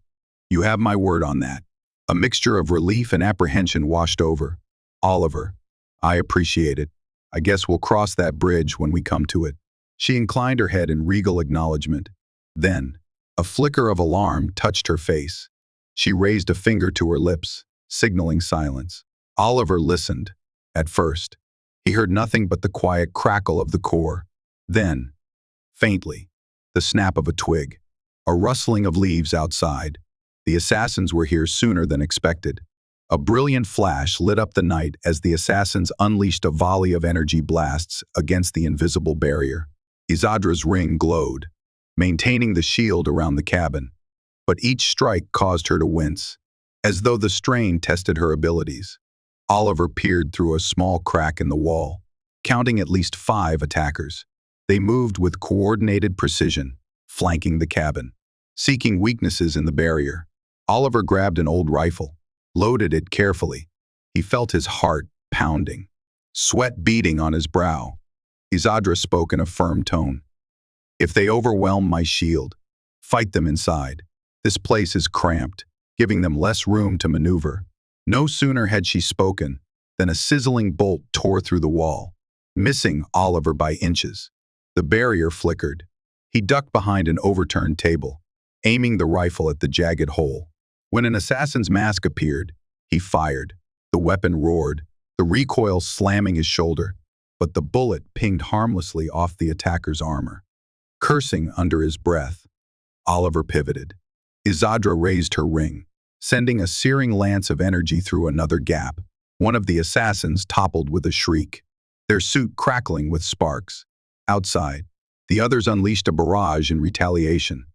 You have my word on that." A mixture of relief and apprehension washed over. "Oliver, I appreciate it. I guess we'll cross that bridge when we come to it." She inclined her head in regal acknowledgement. Then, a flicker of alarm touched her face. She raised a finger to her lips, signaling silence. Oliver listened. At first, he heard nothing but the quiet crackle of the core. Then, faintly, the snap of a twig, a rustling of leaves outside. The assassins were here sooner than expected. A brilliant flash lit up the night as the assassins unleashed a volley of energy blasts against the invisible barrier. Isadra's ring glowed, maintaining the shield around the cabin, but each strike caused her to wince, as though the strain tested her abilities. Oliver peered through a small crack in the wall, counting at least 5 attackers. They moved with coordinated precision, flanking the cabin, seeking weaknesses in the barrier. Oliver grabbed an old rifle, loaded it carefully. He felt his heart pounding, sweat beading on his brow. Isadra spoke in a firm tone. "If they overwhelm my shield, fight them inside. This place is cramped, giving them less room to maneuver." No sooner had she spoken than a sizzling bolt tore through the wall, missing Oliver by inches. The barrier flickered. He ducked behind an overturned table, aiming the rifle at the jagged hole. When an assassin's mask appeared, he fired. The weapon roared, the recoil slamming his shoulder, but the bullet pinged harmlessly off the attacker's armor. Cursing under his breath, Oliver pivoted. Isadra raised her ring, sending a searing lance of energy through another gap. One of the assassins toppled with a shriek, their suit crackling with sparks. Outside, the others unleashed a barrage in retaliation.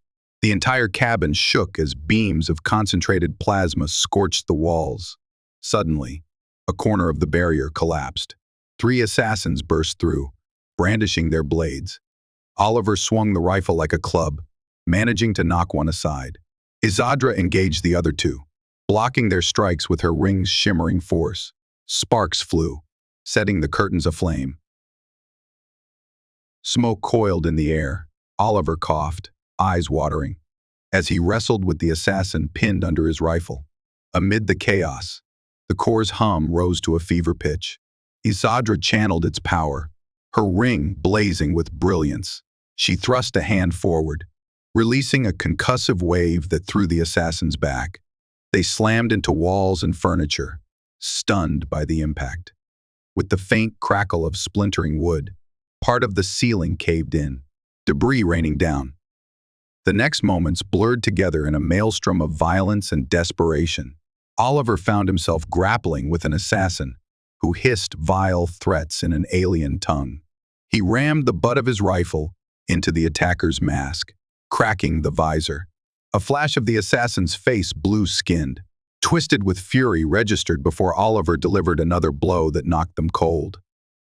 The entire cabin shook as beams of concentrated plasma scorched the walls. Suddenly, a corner of the barrier collapsed. 3 assassins burst through, brandishing their blades. Oliver swung the rifle like a club, managing to knock one aside. Isadra engaged the other 2, blocking their strikes with her ring's shimmering force. Sparks flew, setting the curtains aflame. Smoke coiled in the air. Oliver coughed, eyes watering, as he wrestled with the assassin pinned under his rifle. Amid the chaos, the core's hum rose to a fever pitch. Isadra channeled its power, her ring blazing with brilliance. She thrust a hand forward, releasing a concussive wave that threw the assassins back. They slammed into walls and furniture, stunned by the impact. With the faint crackle of splintering wood, part of the ceiling caved in, debris raining down. The next moments blurred together in a maelstrom of violence and desperation. Oliver found himself grappling with an assassin who hissed vile threats in an alien tongue. He rammed the butt of his rifle into the attacker's mask, cracking the visor. A flash of the assassin's face, blue-skinned, twisted with fury, registered before Oliver delivered another blow that knocked them cold.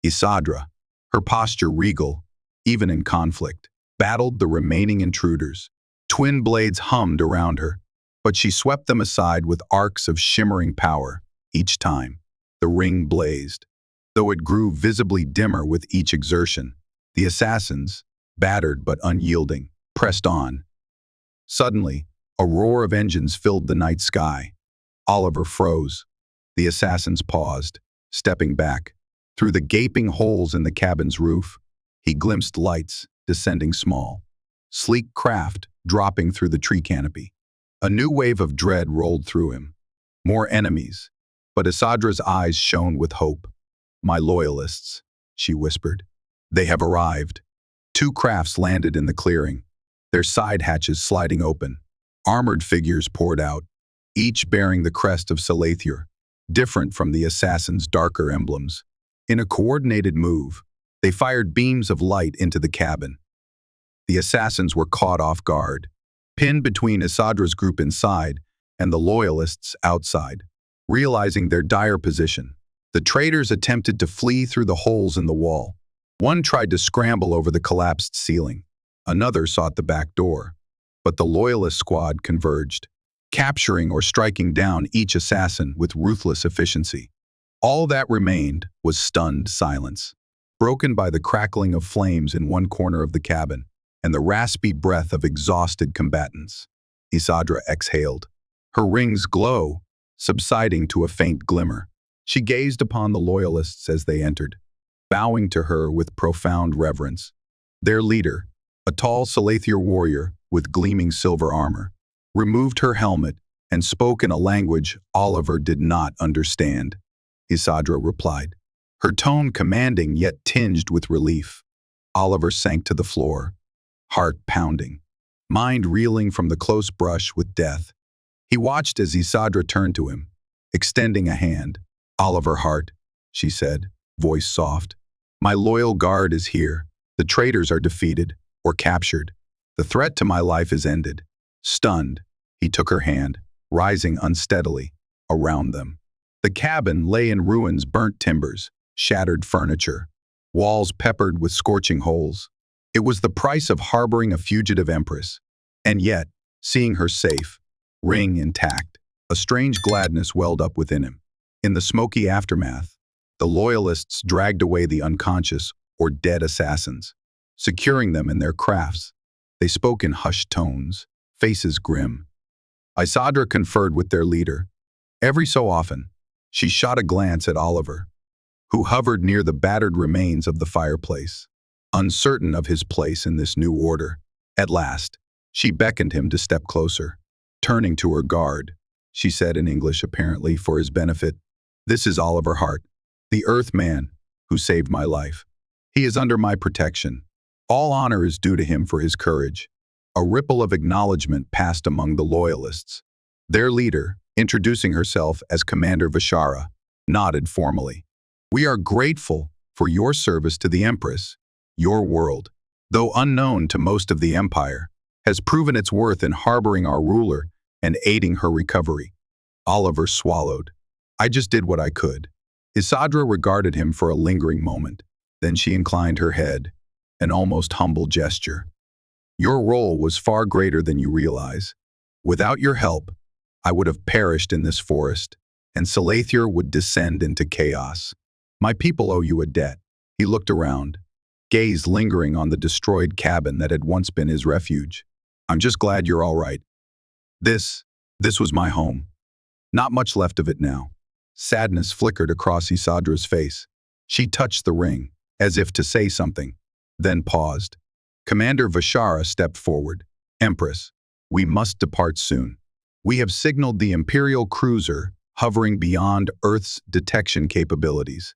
Isadra, her posture regal, even in conflict, battled the remaining intruders. Twin blades hummed around her, but she swept them aside with arcs of shimmering power. Each time, the ring blazed, though it grew visibly dimmer with each exertion. The assassins, battered but unyielding, pressed on. Suddenly, a roar of engines filled the night sky. Oliver froze. The assassins paused, stepping back. Through the gaping holes in the cabin's roof, he glimpsed lights descending small, sleek craft dropping through the tree canopy. A new wave of dread rolled through him. More enemies, but Isadra's eyes shone with hope. "My loyalists," she whispered. "They have arrived." 2 crafts landed in the clearing, their side hatches sliding open. Armored figures poured out, each bearing the crest of Salathir, different from the assassin's darker emblems. In a coordinated move, they fired beams of light into the cabin. The assassins were caught off guard, pinned between Isadra's group inside and the loyalists outside. Realizing their dire position, the traitors attempted to flee through the holes in the wall. One tried to scramble over the collapsed ceiling. Another sought the back door. But the loyalist squad converged, capturing or striking down each assassin with ruthless efficiency. All that remained was stunned silence, broken by the crackling of flames in one corner of the cabin and the raspy breath of exhausted combatants. Isadra exhaled, her ring's glow subsiding to a faint glimmer. She gazed upon the loyalists as they entered, bowing to her with profound reverence. Their leader, a tall Salathir warrior with gleaming silver armor, removed her helmet and spoke in a language Oliver did not understand. Isadra replied, her tone commanding yet tinged with relief. Oliver sank to the floor, heart pounding, mind reeling from the close brush with death. He watched as Isadra turned to him, extending a hand. Oliver Hart, she said, voice soft. My loyal guard is here. The traitors are defeated or captured. The threat to my life is ended. Stunned, he took her hand, rising unsteadily, around them. The cabin lay in ruins, burnt timbers, shattered furniture, walls peppered with scorching holes. It was the price of harboring a fugitive empress. And yet, seeing her safe, ring intact, a strange gladness welled up within him. In the smoky aftermath, the loyalists dragged away the unconscious or dead assassins, securing them in their crafts. They spoke in hushed tones, faces grim. Isadra conferred with their leader. Every so often, she shot a glance at Oliver, who hovered near the battered remains of the fireplace, uncertain of his place in this new order. At last, she beckoned him to step closer. Turning to her guard, she said in English apparently for his benefit, "This is Oliver Hart, the Earthman who saved my life. He is under my protection. All honor is due to him for his courage." A ripple of acknowledgement passed among the loyalists. Their leader, introducing herself as Commander Vishara, nodded formally. "We are grateful for your service to the Empress. Your world, though unknown to most of the Empire, has proven its worth in harboring our ruler and aiding her recovery." Oliver swallowed. "I just did what I could." Isadra regarded him for a lingering moment. Then she inclined her head, an almost humble gesture. "Your role was far greater than you realize. Without your help, I would have perished in this forest, and Salathier would descend into chaos. My people owe you a debt." He looked around, gaze lingering on the destroyed cabin that had once been his refuge. "I'm just glad you're all right. This was my home. Not much left of it now." Sadness flickered across Isadra's face. She touched the ring, as if to say something, then paused. Commander Vishara stepped forward. "Empress, we must depart soon. We have signaled the Imperial cruiser hovering beyond Earth's detection capabilities.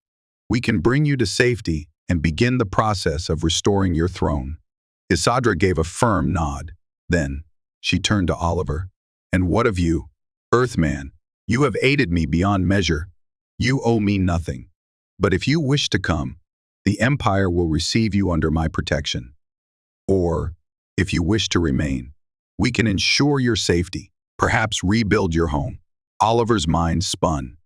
We can bring you to safety and begin the process of restoring your throne." Isadra gave a firm nod. Then, she turned to Oliver. "And what of you, Earthman? You have aided me beyond measure. You owe me nothing. But if you wish to come, the Empire will receive you under my protection. Or, if you wish to remain, we can ensure your safety, perhaps rebuild your home." Oliver's mind spun.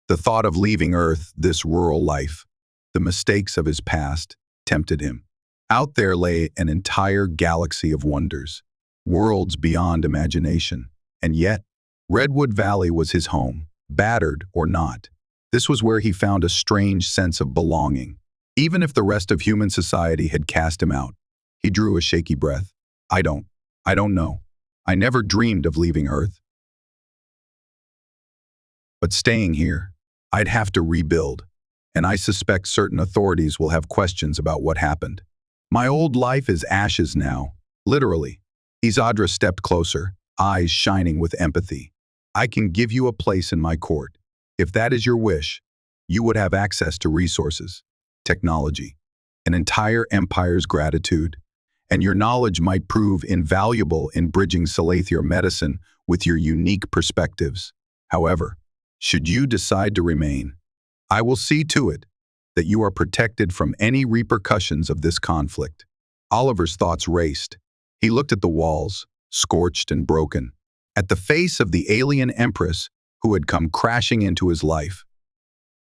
The thought of leaving Earth, this rural life, the mistakes of his past, tempted him. Out there lay an entire galaxy of wonders, worlds beyond imagination. And yet, Redwood Valley was his home, battered or not. This was where he found a strange sense of belonging. Even if the rest of human society had cast him out, he drew a shaky breath. I don't know. I never dreamed of leaving Earth. But staying here, I'd have to rebuild, and I suspect certain authorities will have questions about what happened. My old life is ashes now, literally." Isadra stepped closer, eyes shining with empathy. "I can give you a place in my court. If that is your wish, you would have access to resources, technology, an entire empire's gratitude, and your knowledge might prove invaluable in bridging Salathier medicine with your unique perspectives. However, should you decide to remain, I will see to it that you are protected from any repercussions of this conflict." Oliver's thoughts raced. He looked at the walls, scorched and broken, at the face of the alien Empress who had come crashing into his life.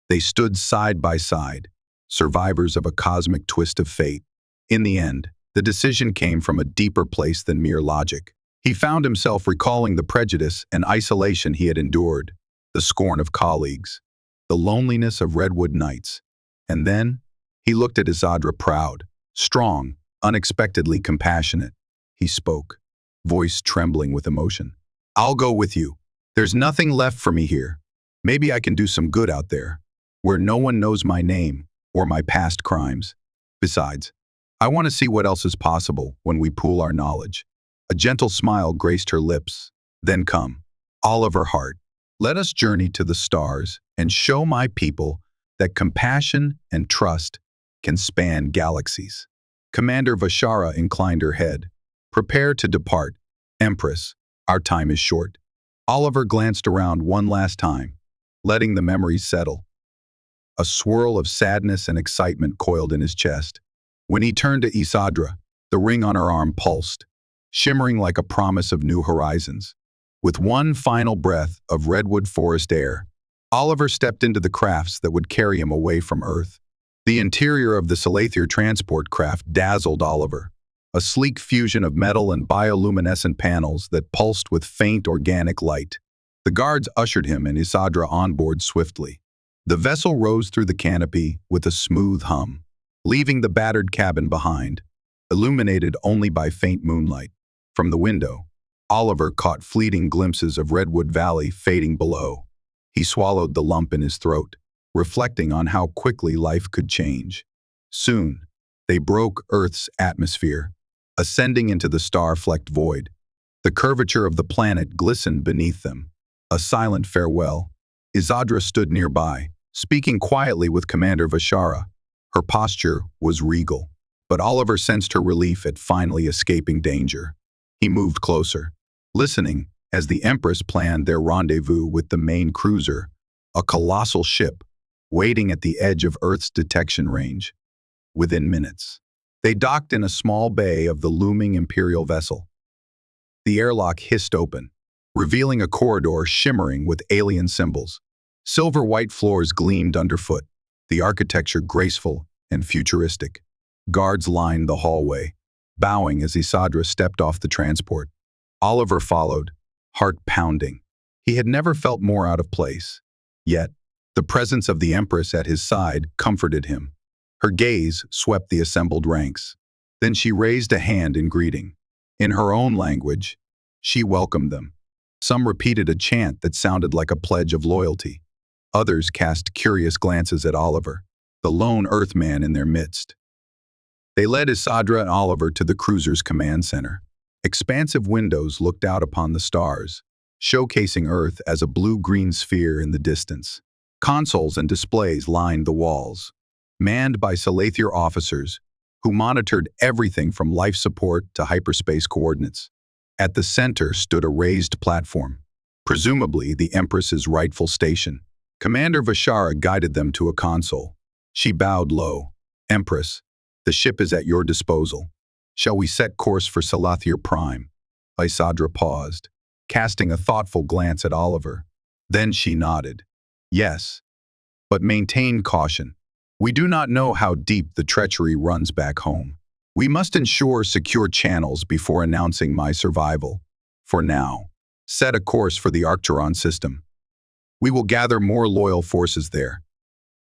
They stood side by side, survivors of a cosmic twist of fate. In the end, the decision came from a deeper place than mere logic. He found himself recalling the prejudice and isolation he had endured, the scorn of colleagues, the loneliness of Redwood nights. And then, he looked at Isadra proud, strong, unexpectedly compassionate. He spoke, voice trembling with emotion. "I'll go with you. There's nothing left for me here. Maybe I can do some good out there, where no one knows my name or my past crimes. Besides, I want to see what else is possible when we pool our knowledge." A gentle smile graced her lips. "Then come, Oliver Hart. Let us journey to the stars and show my people that compassion and trust can span galaxies." Commander Vashara inclined her head. "Prepare to depart, Empress. Our time is short." Oliver glanced around one last time, letting the memories settle. A swirl of sadness and excitement coiled in his chest. When he turned to Isadra, the ring on her arm pulsed, shimmering like a promise of new horizons. With one final breath of redwood forest air, Oliver stepped into the crafts that would carry him away from Earth. The interior of the Salathier transport craft dazzled Oliver, a sleek fusion of metal and bioluminescent panels that pulsed with faint organic light. The guards ushered him and Isadra on board swiftly. The vessel rose through the canopy with a smooth hum, leaving the battered cabin behind, illuminated only by faint moonlight. From the window, Oliver caught fleeting glimpses of Redwood Valley fading below. He swallowed the lump in his throat, reflecting on how quickly life could change. Soon, they broke Earth's atmosphere, ascending into the star-flecked void. The curvature of the planet glistened beneath them. A silent farewell. Isadra stood nearby, speaking quietly with Commander Vashara. Her posture was regal, but Oliver sensed her relief at finally escaping danger. He moved closer, listening as the Empress planned their rendezvous with the main cruiser, a colossal ship waiting at the edge of Earth's detection range. Within minutes, they docked in a small bay of the looming Imperial vessel. The airlock hissed open, revealing a corridor shimmering with alien symbols. Silver-white floors gleamed underfoot, the architecture graceful and futuristic. Guards lined the hallway, bowing as Isadra stepped off the transport. Oliver followed, heart pounding. He had never felt more out of place. Yet, the presence of the Empress at his side comforted him. Her gaze swept the assembled ranks. Then she raised a hand in greeting. In her own language, she welcomed them. Some repeated a chant that sounded like a pledge of loyalty. Others cast curious glances at Oliver, the lone Earthman in their midst. They led Isadra and Oliver to the cruiser's command center. Expansive windows looked out upon the stars, showcasing Earth as a blue-green sphere in the distance. Consoles and displays lined the walls, manned by Salathier officers who monitored everything from life support to hyperspace coordinates. At the center stood a raised platform, presumably the Empress's rightful station. Commander Vashara guided them to a console. She bowed low. "Empress, the ship is at your disposal. Shall we set course for Salathier Prime?" Isadra paused, casting a thoughtful glance at Oliver. Then she nodded. "Yes, but maintain caution. We do not know how deep the treachery runs back home. We must ensure secure channels before announcing my survival. For now, set a course for the Arcturon system. We will gather more loyal forces there."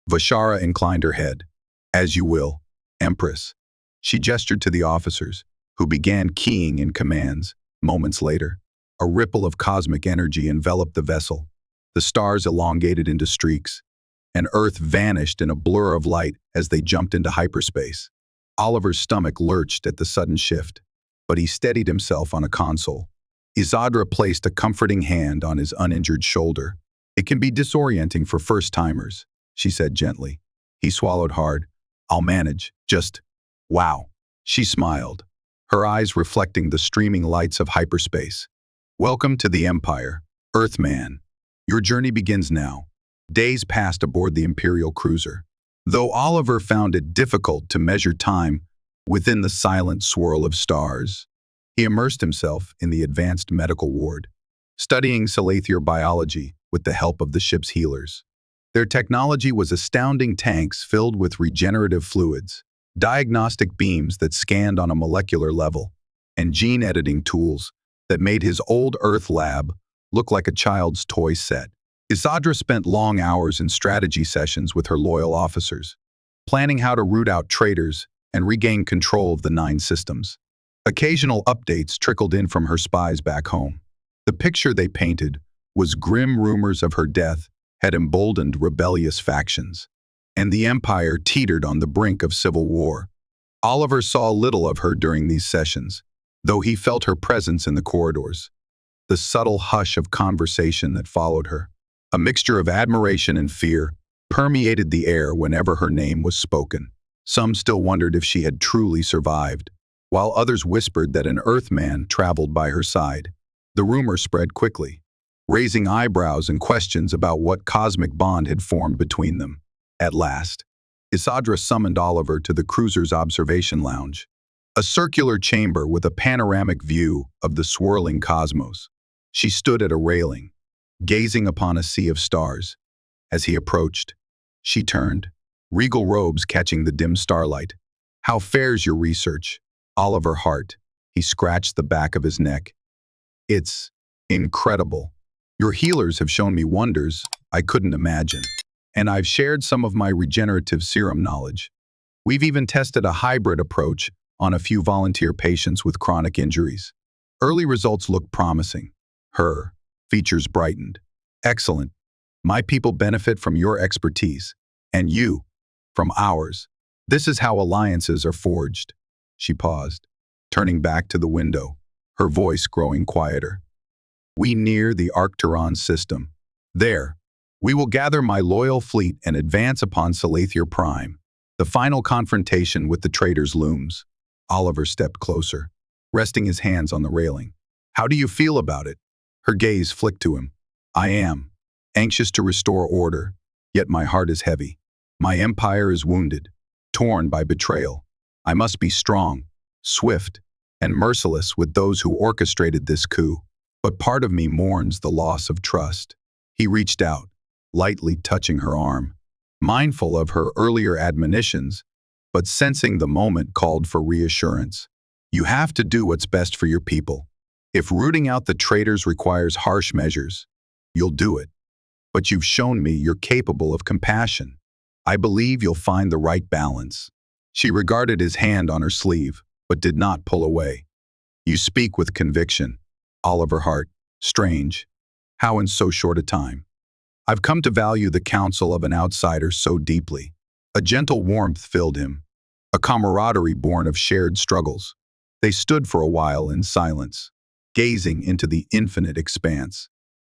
Vashara inclined her head. "As you will, Empress." She gestured to the officers, who began keying in commands. Moments later, a ripple of cosmic energy enveloped the vessel. The stars elongated into streaks, and Earth vanished in a blur of light as they jumped into hyperspace. Oliver's stomach lurched at the sudden shift, but he steadied himself on a console. Isadra placed a comforting hand on his uninjured shoulder. "It can be disorienting for first-timers," she said gently. He swallowed hard. "I'll manage. Just, wow." She smiled, her eyes reflecting the streaming lights of hyperspace. "Welcome to the Empire, Earthman. Your journey begins now." Days passed aboard the Imperial cruiser. Though Oliver found it difficult to measure time within the silent swirl of stars, he immersed himself in the advanced medical ward, studying Salathier biology with the help of the ship's healers. Their technology was astounding: tanks filled with regenerative fluids, diagnostic beams that scanned on a molecular level, and gene-editing tools that made his old Earth lab look like a child's toy set. Isadra spent long hours in strategy sessions with her loyal officers, planning how to root out traitors and regain control of the 9 systems. Occasional updates trickled in from her spies back home. The picture they painted was grim. Rumors of her death had emboldened rebellious factions, and the Empire teetered on the brink of civil war. Oliver saw little of her during these sessions, though he felt her presence in the corridors. The subtle hush of conversation that followed her, A mixture of admiration and fear permeated the air whenever her name was spoken. Some still wondered if she had truly survived, while others whispered that an Earthman traveled by her side. The rumor spread quickly, raising eyebrows and questions about what cosmic bond had formed between them. At last, Isadra summoned Oliver to the cruiser's observation lounge, a circular chamber with a panoramic view of the swirling cosmos. She stood at a railing, gazing upon a sea of stars. As he approached, she turned, regal robes catching the dim starlight. "How fares your research, Oliver Hart?" He scratched the back of his neck. "It's incredible. Your healers have shown me wonders I couldn't imagine, and I've shared some of my regenerative serum knowledge. We've even tested a hybrid approach on a few volunteer patients with chronic injuries. Early results look promising." Her features brightened. "Excellent. My people benefit from your expertise, and you from ours. This is how alliances are forged." She paused, turning back to the window, her voice growing quieter. "We near the Arcturon system. There, we will gather my loyal fleet and advance upon Salathir Prime. The final confrontation with the traitors looms." Oliver stepped closer, resting his hands on the railing. "How do you feel about it?" Her gaze flicked to him. "I am anxious to restore order, yet my heart is heavy. My empire is wounded, torn by betrayal. I must be strong, swift, and merciless with those who orchestrated this coup. But part of me mourns the loss of trust." He reached out, lightly touching her arm, mindful of her earlier admonitions, but sensing the moment called for reassurance. "You have to do what's best for your people. If rooting out the traitors requires harsh measures, you'll do it. But you've shown me you're capable of compassion. I believe you'll find the right balance." She regarded his hand on her sleeve, but did not pull away. "You speak with conviction, Oliver Hart. Strange. How in so short a time? I've come to value the counsel of an outsider so deeply." A gentle warmth filled him, a camaraderie born of shared struggles. They stood for a while in silence, gazing into the infinite expanse.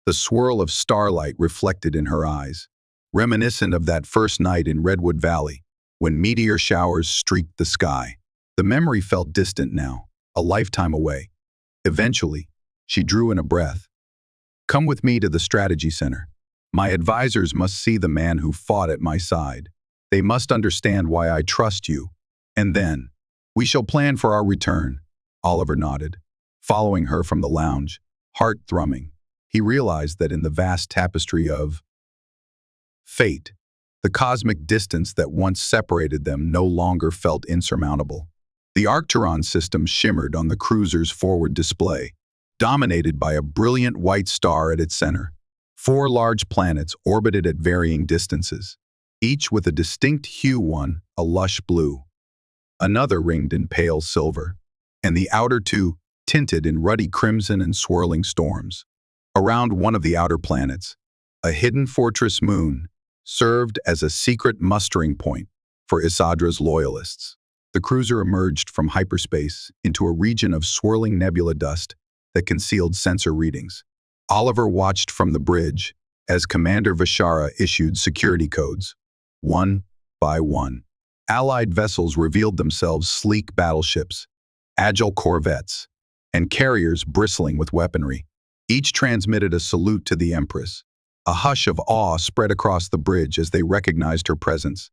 The swirl of starlight reflected in her eyes, reminiscent of that first night in Redwood Valley, when meteor showers streaked the sky. The memory felt distant now, a lifetime away. Eventually, she drew in a breath. "Come with me to the strategy center. My advisors must see the man who fought at my side. They must understand why I trust you. And then, we shall plan for our return." Oliver nodded, following her from the lounge, heart thrumming. He realized that in the vast tapestry of fate, the cosmic distance that once separated them no longer felt insurmountable. The Arcturon system shimmered on the cruiser's forward display, dominated by a brilliant white star at its center. 4 large planets orbited at varying distances, each with a distinct hue: one a lush blue, another ringed in pale silver, and the outer 2 tinted in ruddy crimson and swirling storms. Around one of the outer planets, a hidden fortress moon served as a secret mustering point for Isadra's loyalists. The cruiser emerged from hyperspace into a region of swirling nebula dust that concealed sensor readings. Oliver watched from the bridge as Commander Vishara issued security codes. One by one, Allied vessels revealed themselves: sleek battleships, agile corvettes, and carriers bristling with weaponry. Each transmitted a salute to the Empress. A hush of awe spread across the bridge as they recognized her presence.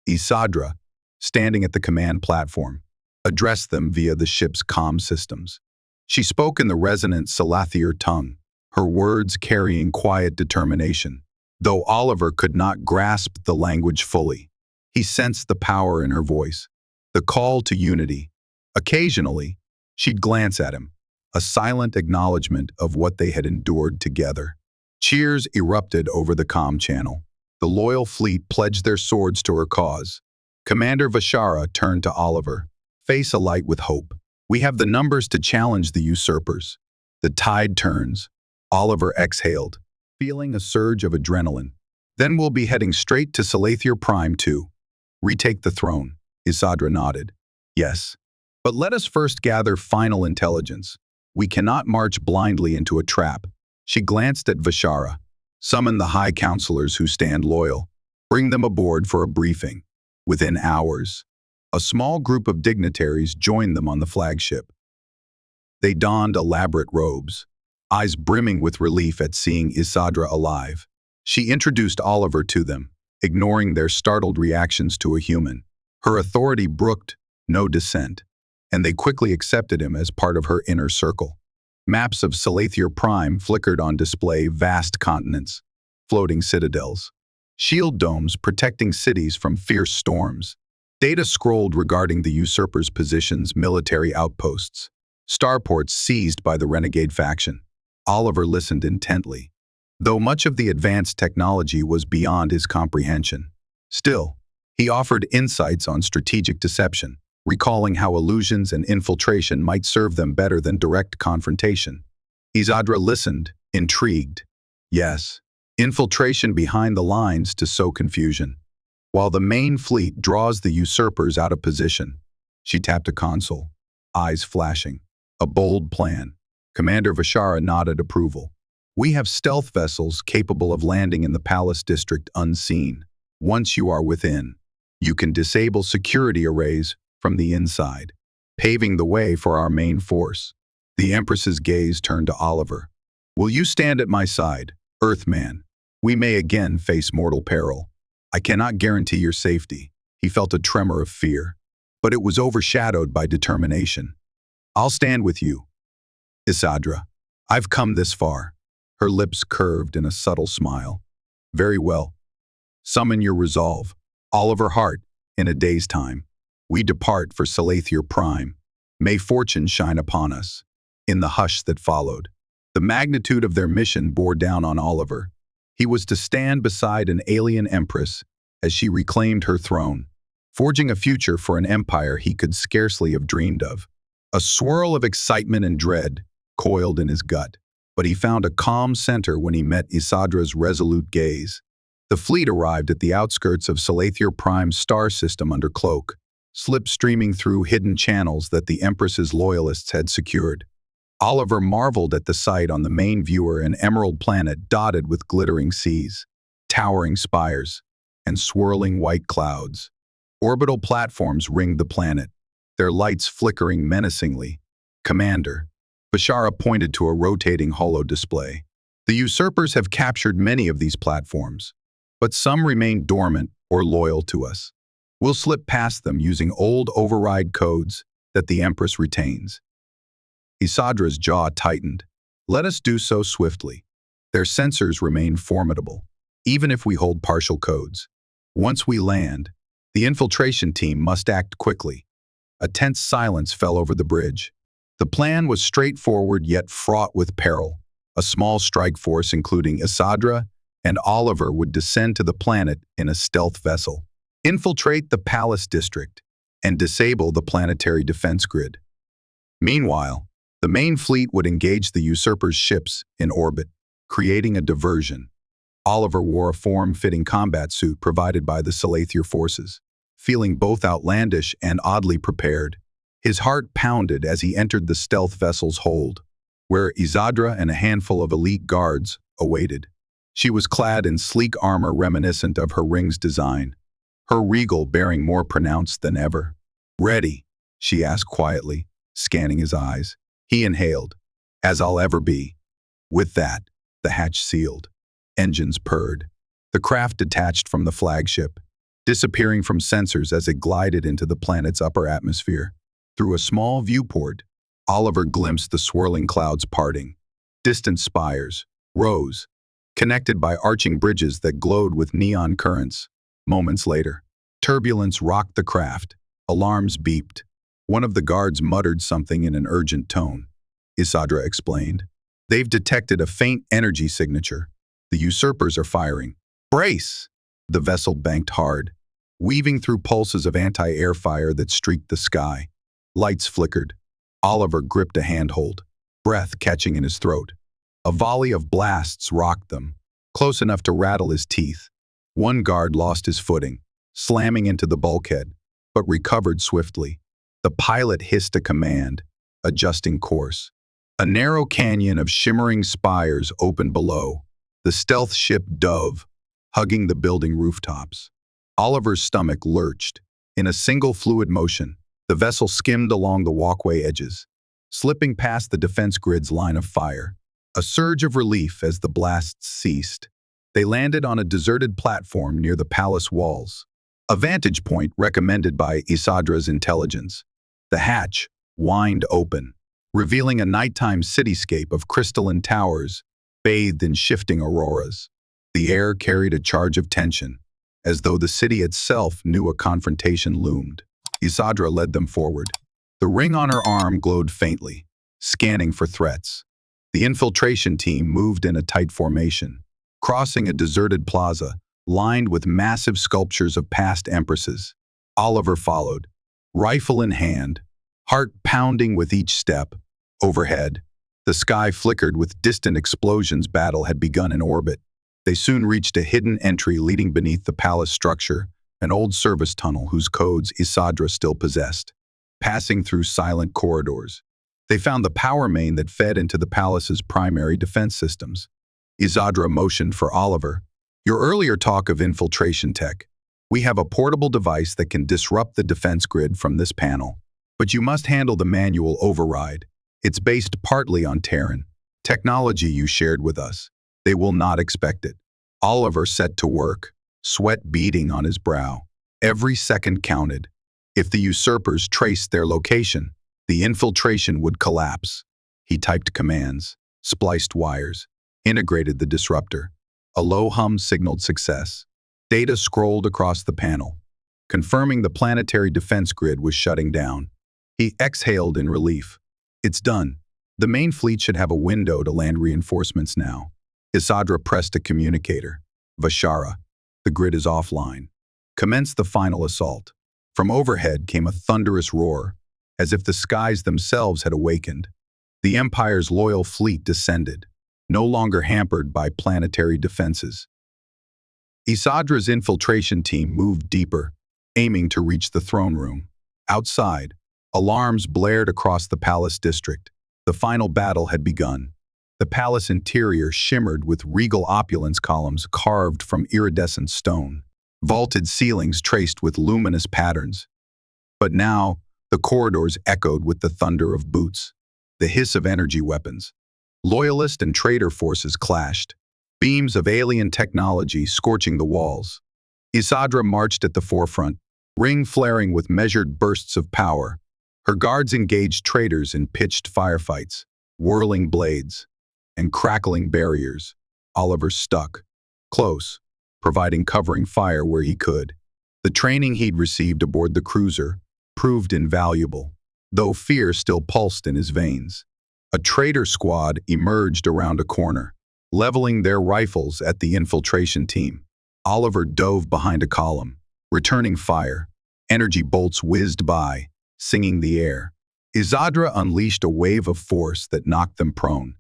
Isadra, standing at the command platform, addressed them via the ship's comm systems. She spoke in the resonant Salathir tongue, her words carrying quiet determination. Though Oliver could not grasp the language fully, he sensed the power in her voice, the call to unity. Occasionally, she'd glance at him, a silent acknowledgement of what they had endured together. Cheers erupted over the comm channel. The loyal fleet pledged their swords to her cause. Commander Vishara turned to Oliver, face alight with hope. "We have the numbers to challenge the usurpers." The tide turns. Oliver exhaled, feeling a surge of adrenaline. "Then we'll be heading straight to Salathir Prime to retake the throne." Isadra nodded. "Yes, but let us first gather final intelligence. We cannot march blindly into a trap." She glanced at Vishara, Summon the high counselors who stand loyal. Bring them aboard for a briefing. Within hours, a small group of dignitaries joined them on the flagship. They donned elaborate robes, eyes brimming with relief at seeing Isadra alive. She introduced Oliver to them, ignoring their startled reactions to a human. Her authority brooked no dissent, and they quickly accepted him as part of her inner circle. Maps of Salathier Prime flickered on display, vast continents, floating citadels, shield domes protecting cities from fierce storms. Data scrolled regarding the usurpers' positions, military outposts, starports seized by the renegade faction. Oliver listened intently, though much of the advanced technology was beyond his comprehension. Still, he offered insights on strategic deception, recalling how illusions and infiltration might serve them better than direct confrontation. Isadra listened, intrigued. Yes, infiltration behind the lines to sow confusion. While the main fleet draws the usurpers out of position, she tapped a console, eyes flashing. A bold plan. Commander Vishara nodded approval. We have stealth vessels capable of landing in the Palace District unseen. Once you are within, you can disable security arrays from the inside, paving the way for our main force. The Empress's gaze turned to Oliver. Will you stand at my side, Earthman? We may again face mortal peril. I cannot guarantee your safety. He felt a tremor of fear, but it was overshadowed by determination. I'll stand with you, Isadra. I've come this far. Her lips curved in a subtle smile. Very well. Summon your resolve. Oliver Hart, in a day's time. We depart for Salathier Prime. May fortune shine upon us. In the hush that followed, the magnitude of their mission bore down on Oliver. He was to stand beside an alien empress as she reclaimed her throne, forging a future for an empire he could scarcely have dreamed of. A swirl of excitement and dread coiled in his gut, but he found a calm center when he met Isadra's resolute gaze. The fleet arrived at the outskirts of Salathier Prime's star system under cloak, slipstreaming through hidden channels that the Empress's loyalists had secured. Oliver marveled at the sight on the main viewer, an emerald planet dotted with glittering seas, towering spires, and swirling white clouds. Orbital platforms ringed the planet, their lights flickering menacingly. Commander, Bashara pointed to a rotating holo display. The usurpers have captured many of these platforms, but some remain dormant or loyal to us. We'll slip past them using old override codes that the Empress retains. Isadra's jaw tightened. Let us do so swiftly. Their sensors remain formidable, even if we hold partial codes. Once we land, the infiltration team must act quickly. A tense silence fell over the bridge. The plan was straightforward yet fraught with peril. A small strike force, including Isadra and Oliver, would descend to the planet in a stealth vessel, infiltrate the Palace District, and disable the planetary defense grid. Meanwhile, the main fleet would engage the usurpers' ships in orbit, creating a diversion. Oliver wore a form-fitting combat suit provided by the Salathier forces, feeling both outlandish and oddly prepared. His heart pounded as he entered the stealth vessel's hold, where Isadra and a handful of elite guards awaited. She was clad in sleek armor reminiscent of her ring's design, her regal bearing more pronounced than ever. "Ready?" she asked quietly, scanning his eyes. He inhaled. "As I'll ever be." With that, the hatch sealed. Engines purred. The craft detached from the flagship, disappearing from sensors as it glided into the planet's upper atmosphere. Through a small viewport, Oliver glimpsed the swirling clouds parting. Distant spires rose, connected by arching bridges that glowed with neon currents. Moments later, turbulence rocked the craft. Alarms beeped. One of the guards muttered something in an urgent tone. Isadra explained. "They've detected a faint energy signature. The usurpers are firing. Brace!" The vessel banked hard, weaving through pulses of anti-air fire that streaked the sky. Lights flickered. Oliver gripped a handhold, breath catching in his throat. A volley of blasts rocked them, close enough to rattle his teeth. One guard lost his footing, slamming into the bulkhead, but recovered swiftly. The pilot hissed a command, adjusting course. A narrow canyon of shimmering spires opened below, the stealth ship Dove, hugging the building rooftops. Oliver's stomach lurched. In a single fluid motion, the vessel skimmed along the walkway edges, slipping past the defense grid's line of fire. A surge of relief as the blasts ceased. They landed on a deserted platform near the palace walls, a vantage point recommended by Isadra's intelligence. The hatch whined open, revealing a nighttime cityscape of crystalline towers bathed in shifting auroras. The air carried a charge of tension, as though the city itself knew a confrontation loomed. Isadra led them forward. The ring on her arm glowed faintly, scanning for threats. The infiltration team moved in a tight formation, crossing a deserted plaza lined with massive sculptures of past empresses. Oliver followed, rifle in hand, heart pounding with each step. Overhead, the sky flickered with distant explosions. Battle had begun in orbit. They soon reached a hidden entry leading beneath the palace structure, an old service tunnel whose codes Isadra still possessed. Passing through silent corridors, they found the power main that fed into the palace's primary defense systems. Isadra motioned for Oliver. Your earlier talk of infiltration tech. We have a portable device that can disrupt the defense grid from this panel. But you must handle the manual override. It's based partly on Terran technology you shared with us. They will not expect it. Oliver set to work, sweat beading on his brow. Every second counted. If the usurpers traced their location, the infiltration would collapse. He typed commands, spliced wires, integrated the disruptor. A low hum signaled success. Data scrolled across the panel, confirming the planetary defense grid was shutting down. He exhaled in relief. It's done. The main fleet should have a window to land reinforcements now. Isadra pressed a communicator. Vashara, the grid is offline. Commence the final assault. From overhead came a thunderous roar, as if the skies themselves had awakened. The Empire's loyal fleet descended, no longer hampered by planetary defenses. Isadra's infiltration team moved deeper, aiming to reach the throne room. Outside, alarms blared across the palace district. The final battle had begun. The palace interior shimmered with regal opulence, columns carved from iridescent stone, vaulted ceilings traced with luminous patterns. But now, the corridors echoed with the thunder of boots, the hiss of energy weapons. Loyalist and traitor forces clashed, beams of alien technology scorching the walls. Isadra marched at the forefront, ring flaring with measured bursts of power. Her guards engaged traitors in pitched firefights, whirling blades, and crackling barriers. Oliver stuck, close, providing covering fire where he could. The training he'd received aboard the cruiser proved invaluable, though fear still pulsed in his veins. A traitor squad emerged around a corner, leveling their rifles at the infiltration team. Oliver dove behind a column, returning fire. Energy bolts whizzed by, singing the air. Isadra unleashed a wave of force that knocked them prone,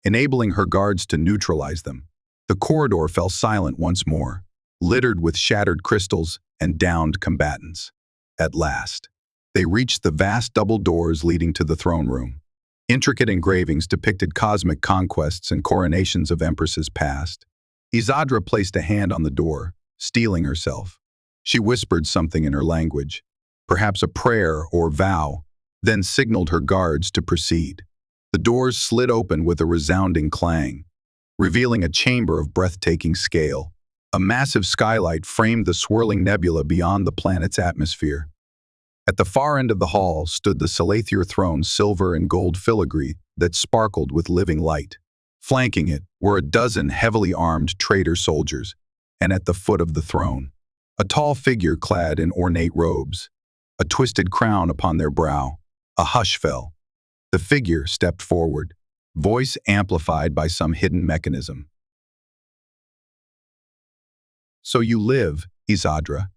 enabling her guards to neutralize them. The corridor fell silent once more, littered with shattered crystals and downed combatants. At last, they reached the vast double doors leading to the throne room. Intricate engravings depicted cosmic conquests and coronations of empresses past. Isadra placed a hand on the door, steeling herself. She whispered something in her language, perhaps a prayer or vow, then signaled her guards to proceed. The doors slid open with a resounding clang, revealing a chamber of breathtaking scale. A massive skylight framed the swirling nebula beyond the planet's atmosphere. At the far end of the hall stood the Salathier throne's silver and gold filigree that sparkled with living light. Flanking it were a dozen heavily armed traitor soldiers, and at the foot of the throne, a tall figure clad in ornate robes, a twisted crown upon their brow. A hush fell. The figure stepped forward, voice amplified by some hidden mechanism. So you live, Isadra.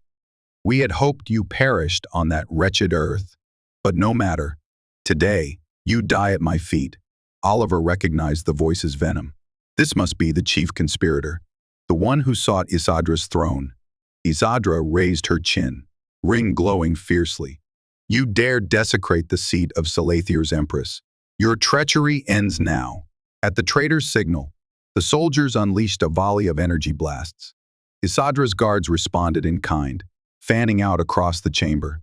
We had hoped you perished on that wretched earth. But no matter. Today, you die at my feet. Oliver recognized the voice's venom. This must be the chief conspirator, the one who sought Isadra's throne. Isadra raised her chin, ring glowing fiercely. You dare desecrate the seat of Salathier's empress. Your treachery ends now. At the traitor's signal, The soldiers unleashed a volley of energy blasts. Isadra's guards responded in kind, fanning out across the chamber.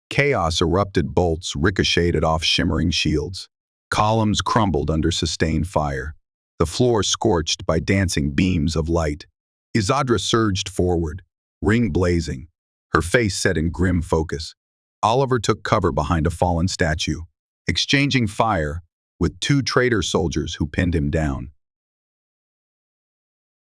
Chaos erupted, bolts ricocheted off shimmering shields. Columns crumbled under sustained fire, the floor scorched by dancing beams of light. Isadra surged forward, ring blazing, her face set in grim focus. Oliver took cover behind a fallen statue, exchanging fire with two traitor soldiers who pinned him down.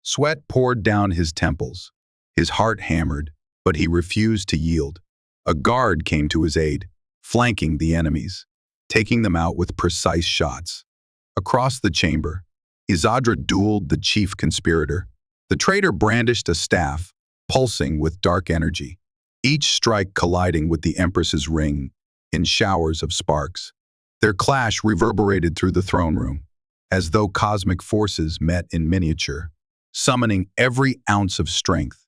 Sweat poured down his temples. His heart hammered, but he refused to yield. A guard came to his aid, flanking the enemies, taking them out with precise shots. Across the chamber, Isadra dueled the chief conspirator. The traitor brandished a staff, pulsing with dark energy, each strike colliding with the Empress's ring in showers of sparks. Their clash reverberated through the throne room, as though cosmic forces met in miniature, summoning every ounce of strength.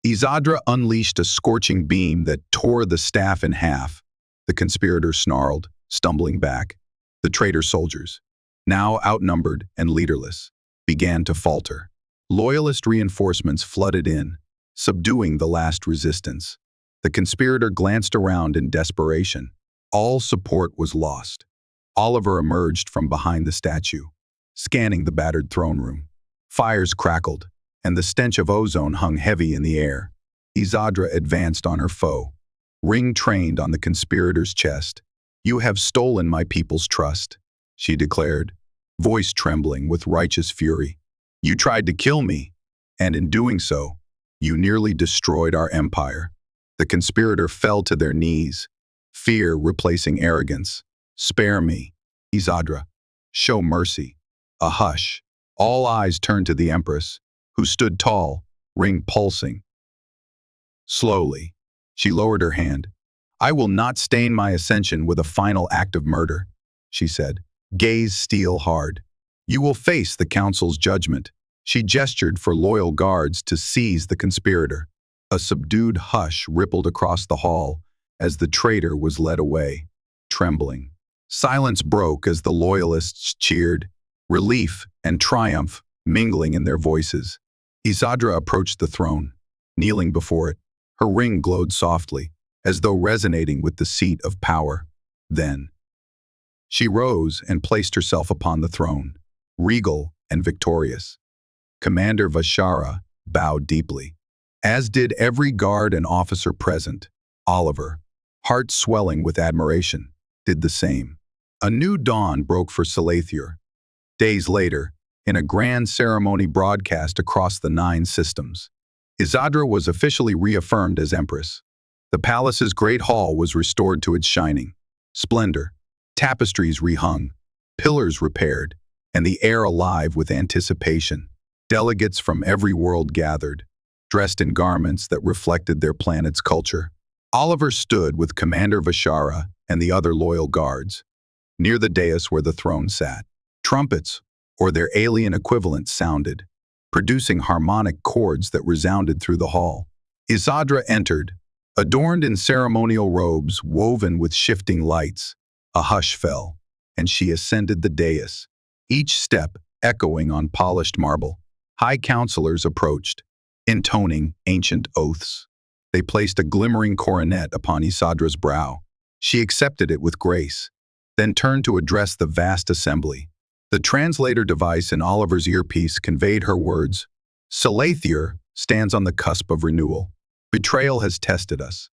Isadra unleashed a scorching beam that tore the staff in half. The conspirator snarled, stumbling back. The traitor soldiers, now outnumbered and leaderless, began to falter. Loyalist reinforcements flooded in, subduing the last resistance. The conspirator glanced around in desperation. All support was lost. Oliver emerged from behind the statue, scanning the battered throne room. Fires crackled, and the stench of ozone hung heavy in the air. Isadra advanced on her foe, ring trained on the conspirator's chest. "You have stolen my people's trust," she declared, voice trembling with righteous fury. "You tried to kill me, and in doing so, you nearly destroyed our empire." The conspirator fell to their knees, fear replacing arrogance. "Spare me, Isadra. Show mercy." A hush. All eyes turned to the Empress, who stood tall, ring pulsing. Slowly, she lowered her hand. "I will not stain my ascension with a final act of murder," she said, gaze steel hard. "You will face the council's judgment." She gestured for loyal guards to seize the conspirator. A subdued hush rippled across the hall as the traitor was led away, trembling. Silence broke as the loyalists cheered, relief and triumph mingling in their voices. Isadra approached the throne, kneeling before it. Her ring glowed softly, as though resonating with the seat of power. Then, she rose and placed herself upon the throne, regal and victorious. Commander Vashara bowed deeply, as did every guard and officer present. Oliver, heart swelling with admiration, did the same. A new dawn broke for Selaithier. Days later, in a grand ceremony broadcast across the 9 systems, Isadra was officially reaffirmed as Empress. The palace's great hall was restored to its shining splendor, tapestries rehung, pillars repaired, and the air alive with anticipation. Delegates from every world gathered, dressed in garments that reflected their planet's culture. Oliver stood with Commander Vashara and the other loyal guards, near the dais where the throne sat. Trumpets, or their alien equivalents, sounded, producing harmonic chords that resounded through the hall. Isadra entered, adorned in ceremonial robes woven with shifting lights. A hush fell, and she ascended the dais, each step echoing on polished marble. High counselors approached, intoning ancient oaths. They placed a glimmering coronet upon Isadra's brow. She accepted it with grace, then turned to address the vast assembly. The translator device in Oliver's earpiece conveyed her words. "Selaithier stands on the cusp of renewal. Betrayal has tested us,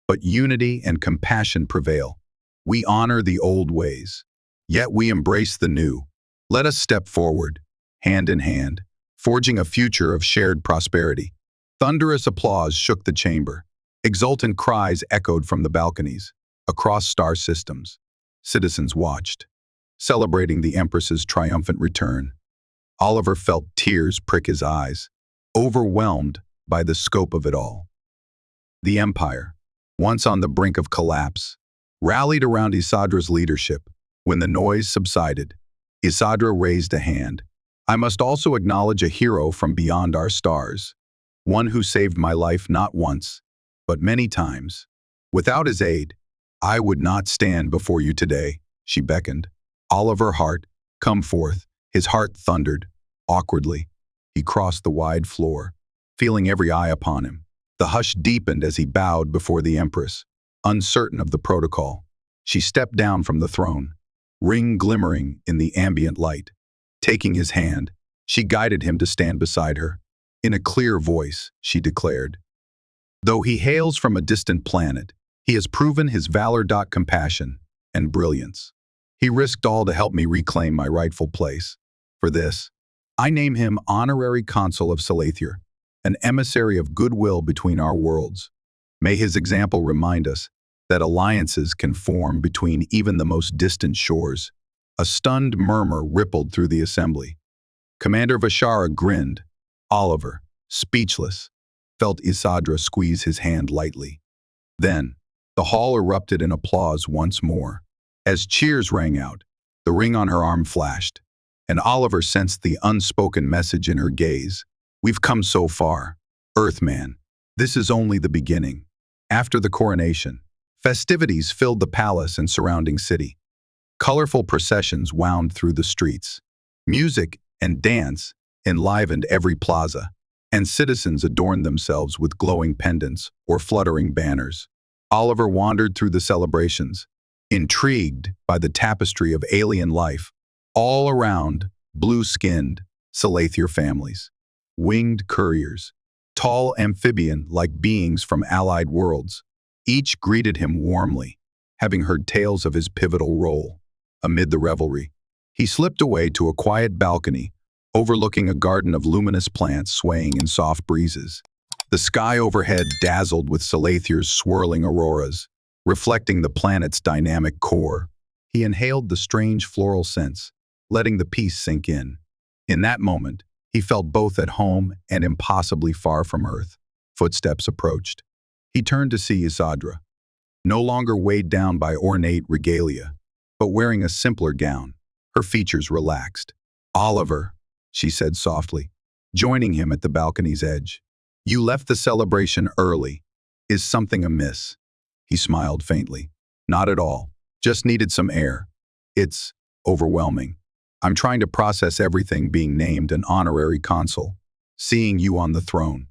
but unity and compassion prevail. We honor the old ways, yet we embrace the new. Let us step forward, hand in hand, forging a future of shared prosperity." Thunderous applause shook the chamber. Exultant cries echoed from the balconies. Across star systems, citizens watched, celebrating the Empress's triumphant return. Oliver felt tears prick his eyes, overwhelmed by the scope of it all. The Empire, once on the brink of collapse, rallied around Isadra's leadership. When the noise subsided, Isadra raised a hand. "I must also acknowledge a hero from beyond our stars, one who saved my life not once, but many times. Without his aid, I would not stand before you today," she beckoned. "Oliver Hart, come forth." His heart thundered. Awkwardly, he crossed the wide floor, feeling every eye upon him. The hush deepened as he bowed before the Empress, uncertain of the protocol. She stepped down from the throne, ring glimmering in the ambient light. Taking his hand, she guided him to stand beside her. In a clear voice, she declared, "Though he hails from a distant planet, he has proven his valor, compassion, and brilliance. He risked all to help me reclaim my rightful place. For this, I name him Honorary Consul of Salathir, an emissary of goodwill between our worlds. May his example remind us that alliances can form between even the most distant shores." A stunned murmur rippled through the assembly. Commander Vashara grinned. Oliver, speechless, felt Isadra squeeze his hand lightly. Then, the hall erupted in applause once more. As cheers rang out, the ring on her arm flashed, and Oliver sensed the unspoken message in her gaze. "We've come so far, Earthman. This is only the beginning." After the coronation, festivities filled the palace and surrounding city. Colorful processions wound through the streets. Music and dance enlivened every plaza, and citizens adorned themselves with glowing pendants or fluttering banners. Oliver wandered through the celebrations, intrigued by the tapestry of alien life, all around blue-skinned Salathir families, winged couriers, tall amphibian-like beings from allied worlds. Each greeted him warmly, having heard tales of his pivotal role. Amid the revelry, he slipped away to a quiet balcony overlooking a garden of luminous plants swaying in soft breezes. The sky overhead dazzled with Salathir's swirling auroras, reflecting the planet's dynamic core. He inhaled the strange floral scents, letting the peace sink in. In that moment, he felt both at home and impossibly far from Earth. Footsteps approached. He turned to see Isadra, no longer weighed down by ornate regalia, but wearing a simpler gown. Her features relaxed. "Oliver," she said softly, joining him at the balcony's edge. "You left the celebration early. Is something amiss?" He smiled faintly. "Not at all. Just needed some air. It's overwhelming. I'm trying to process everything being named an honorary consul, seeing you on the throne.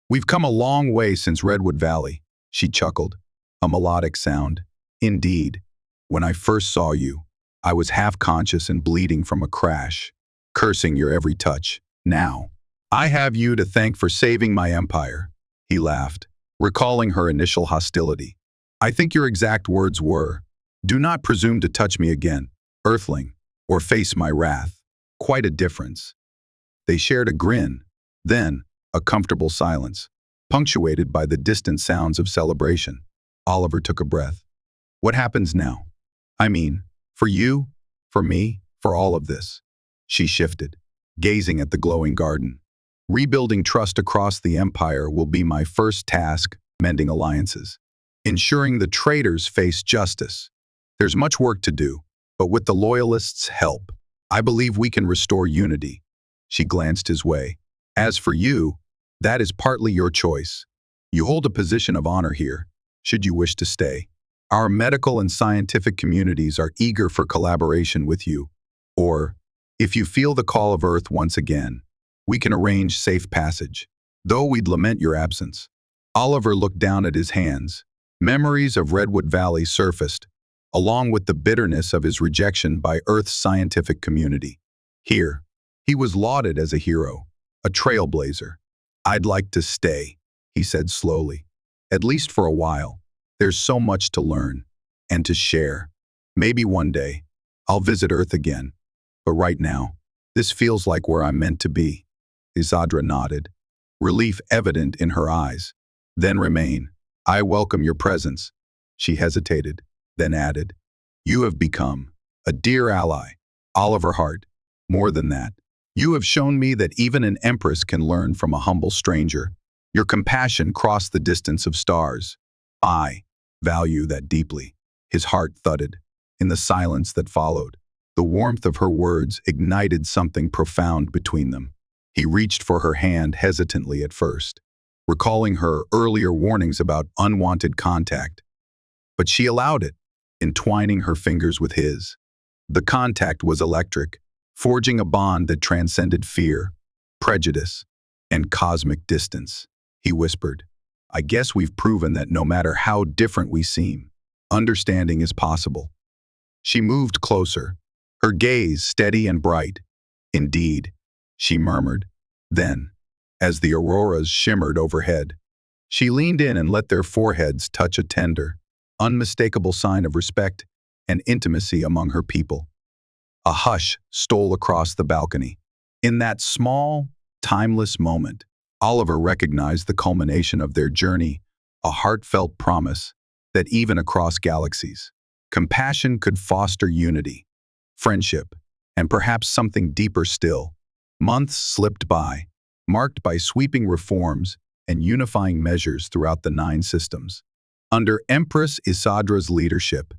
We've come a long way since Redwood Valley," she chuckled, a melodic sound. "Indeed. When I first saw you, I was half-conscious and bleeding from a crash, cursing your every touch. Now, I have you to thank for saving my empire." He laughed, recalling her initial hostility. "I think your exact words were, 'Do not presume to touch me again, Earthling, or face my wrath.' Quite a difference." They shared a grin, then a comfortable silence, punctuated by the distant sounds of celebration. Oliver took a breath. "What happens now? I mean, for you, for me, for all of this." She shifted, gazing at the glowing garden. "Rebuilding trust across the empire will be my first task, mending alliances, ensuring the traitors face justice. There's much work to do, but with the Loyalists' help, I believe we can restore unity." She glanced his way. "As for you, that is partly your choice. You hold a position of honor here, should you wish to stay. Our medical and scientific communities are eager for collaboration with you. Or, if you feel the call of Earth once again, we can arrange safe passage, though we'd lament your absence." Oliver looked down at his hands. Memories of Redwood Valley surfaced, along with the bitterness of his rejection by Earth's scientific community. Here, he was lauded as a hero, a trailblazer. "I'd like to stay," he said slowly. "At least for a while. There's so much to learn and to share. Maybe one day, I'll visit Earth again. But right now, this feels like where I'm meant to be." Isadra nodded, relief evident in her eyes. "Then remain. I welcome your presence." She hesitated, then added, "You have become a dear ally, Oliver Hart. More than that, you have shown me that even an empress can learn from a humble stranger. Your compassion crossed the distance of stars. I value that deeply." His heart thudded. In the silence that followed, the warmth of her words ignited something profound between them. He reached for her hand hesitantly at first, recalling her earlier warnings about unwanted contact. But she allowed it, entwining her fingers with his. The contact was electric, forging a bond that transcended fear, prejudice, and cosmic distance. He whispered, "I guess we've proven that no matter how different we seem, understanding is possible." She moved closer, her gaze steady and bright. "Indeed," she murmured. Then, as the auroras shimmered overhead, she leaned in and let their foreheads touch, a tender, unmistakable sign of respect and intimacy among her people. A hush stole across the balcony. In that small, timeless moment, Oliver recognized the culmination of their journey, a heartfelt promise that even across galaxies, compassion could foster unity, friendship, and perhaps something deeper still. Months slipped by, marked by sweeping reforms and unifying measures throughout the 9 systems. Under Empress Isadra's leadership,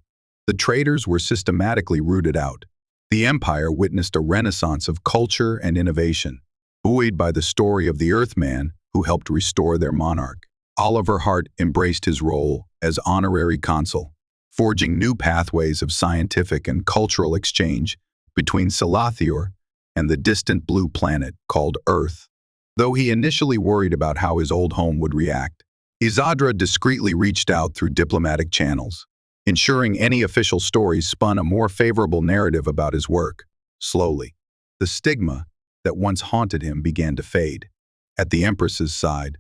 the traitors were systematically rooted out. The Empire witnessed a renaissance of culture and innovation, buoyed by the story of the Earthman who helped restore their monarch. Oliver Hart embraced his role as honorary consul, forging new pathways of scientific and cultural exchange between Salathior and the distant blue planet called Earth. Though he initially worried about how his old home would react, Isadra discreetly reached out through diplomatic channels, ensuring any official stories spun a more favorable narrative about his work. Slowly, the stigma that once haunted him began to fade. At the Empress's side,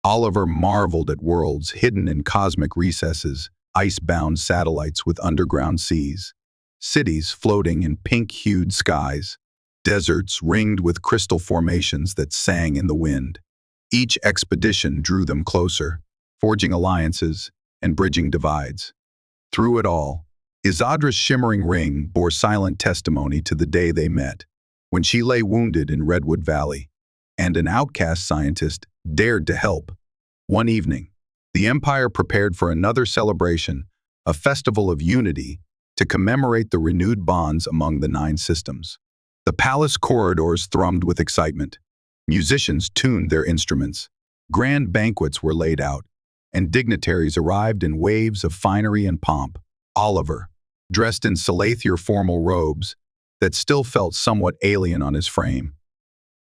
Oliver marveled at worlds hidden in cosmic recesses, ice-bound satellites with underground seas, cities floating in pink-hued skies, deserts ringed with crystal formations that sang in the wind. Each expedition drew them closer, forging alliances and bridging divides. Through it all, Isadra's shimmering ring bore silent testimony to the day they met, when she lay wounded in Redwood Valley, and an outcast scientist dared to help. One evening, the Empire prepared for another celebration, a festival of unity, to commemorate the renewed bonds among the 9 systems. The palace corridors thrummed with excitement. Musicians tuned their instruments. Grand banquets were laid out, and dignitaries arrived in waves of finery and pomp. Oliver, dressed in Salathior formal robes that still felt somewhat alien on his frame,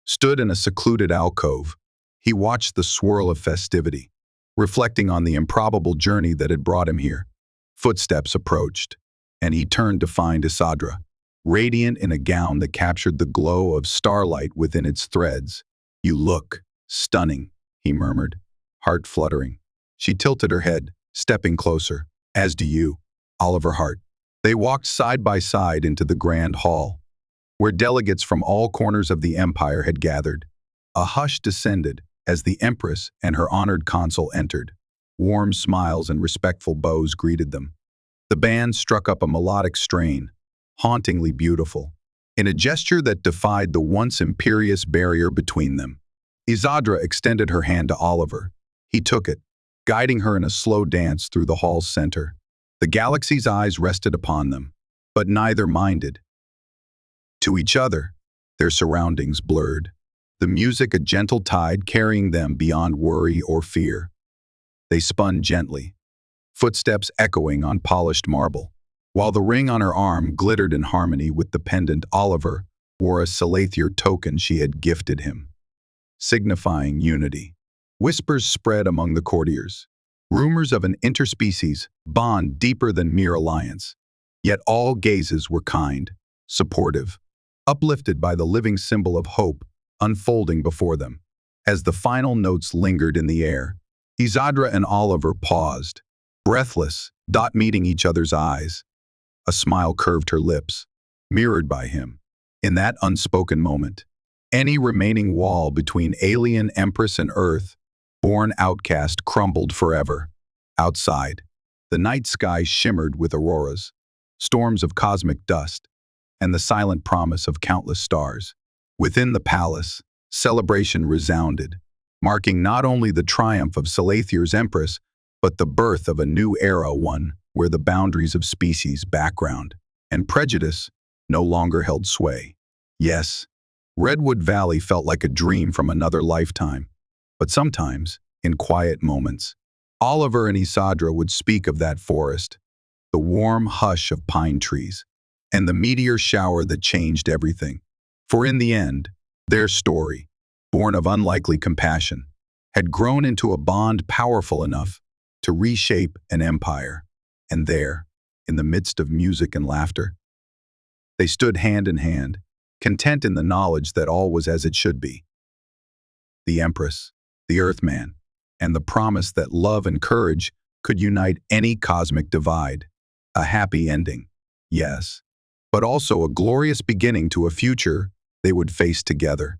stood in a secluded alcove. He watched the swirl of festivity, reflecting on the improbable journey that had brought him here. Footsteps approached, and he turned to find Isadra, radiant in a gown that captured the glow of starlight within its threads. "You look stunning," he murmured, heart fluttering. She tilted her head, stepping closer. "As do you, Oliver Hart." They walked side by side into the grand hall, where delegates from all corners of the Empire had gathered. A hush descended as the Empress and her honored consul entered. Warm smiles and respectful bows greeted them. The band struck up a melodic strain, hauntingly beautiful, in a gesture that defied the once imperious barrier between them. Isadra extended her hand to Oliver. He took it, guiding her in a slow dance through the hall's center. The galaxy's eyes rested upon them, but neither minded. To each other, their surroundings blurred, the music a gentle tide carrying them beyond worry or fear. They spun gently, footsteps echoing on polished marble. While the ring on her arm glittered in harmony with the pendant, Oliver wore a Salathior token she had gifted him, signifying unity. Whispers spread among the courtiers, rumors of an interspecies bond deeper than mere alliance. Yet all gazes were kind, supportive, uplifted by the living symbol of hope unfolding before them. As the final notes lingered in the air, Isadra and Oliver paused, breathless, meeting each other's eyes. A smile curved her lips, mirrored by him. In that unspoken moment, any remaining wall between Alien Empress and Earth, born outcast, crumbled forever. Outside, the night sky shimmered with auroras, storms of cosmic dust, and the silent promise of countless stars. Within the palace, celebration resounded, marking not only the triumph of Salathior's Empress, but the birth of a new era, one where the boundaries of species, background, and prejudice no longer held sway. Yes, Redwood Valley felt like a dream from another lifetime, but sometimes, in quiet moments, Oliver and Isadra would speak of that forest, the warm hush of pine trees, and the meteor shower that changed everything. For in the end, their story, born of unlikely compassion, had grown into a bond powerful enough to reshape an empire. And there, in the midst of music and laughter, they stood hand in hand, content in the knowledge that all was as it should be. The Empress, the Earthman, and the promise that love and courage could unite any cosmic divide. A happy ending, yes, but also a glorious beginning to a future they would face together.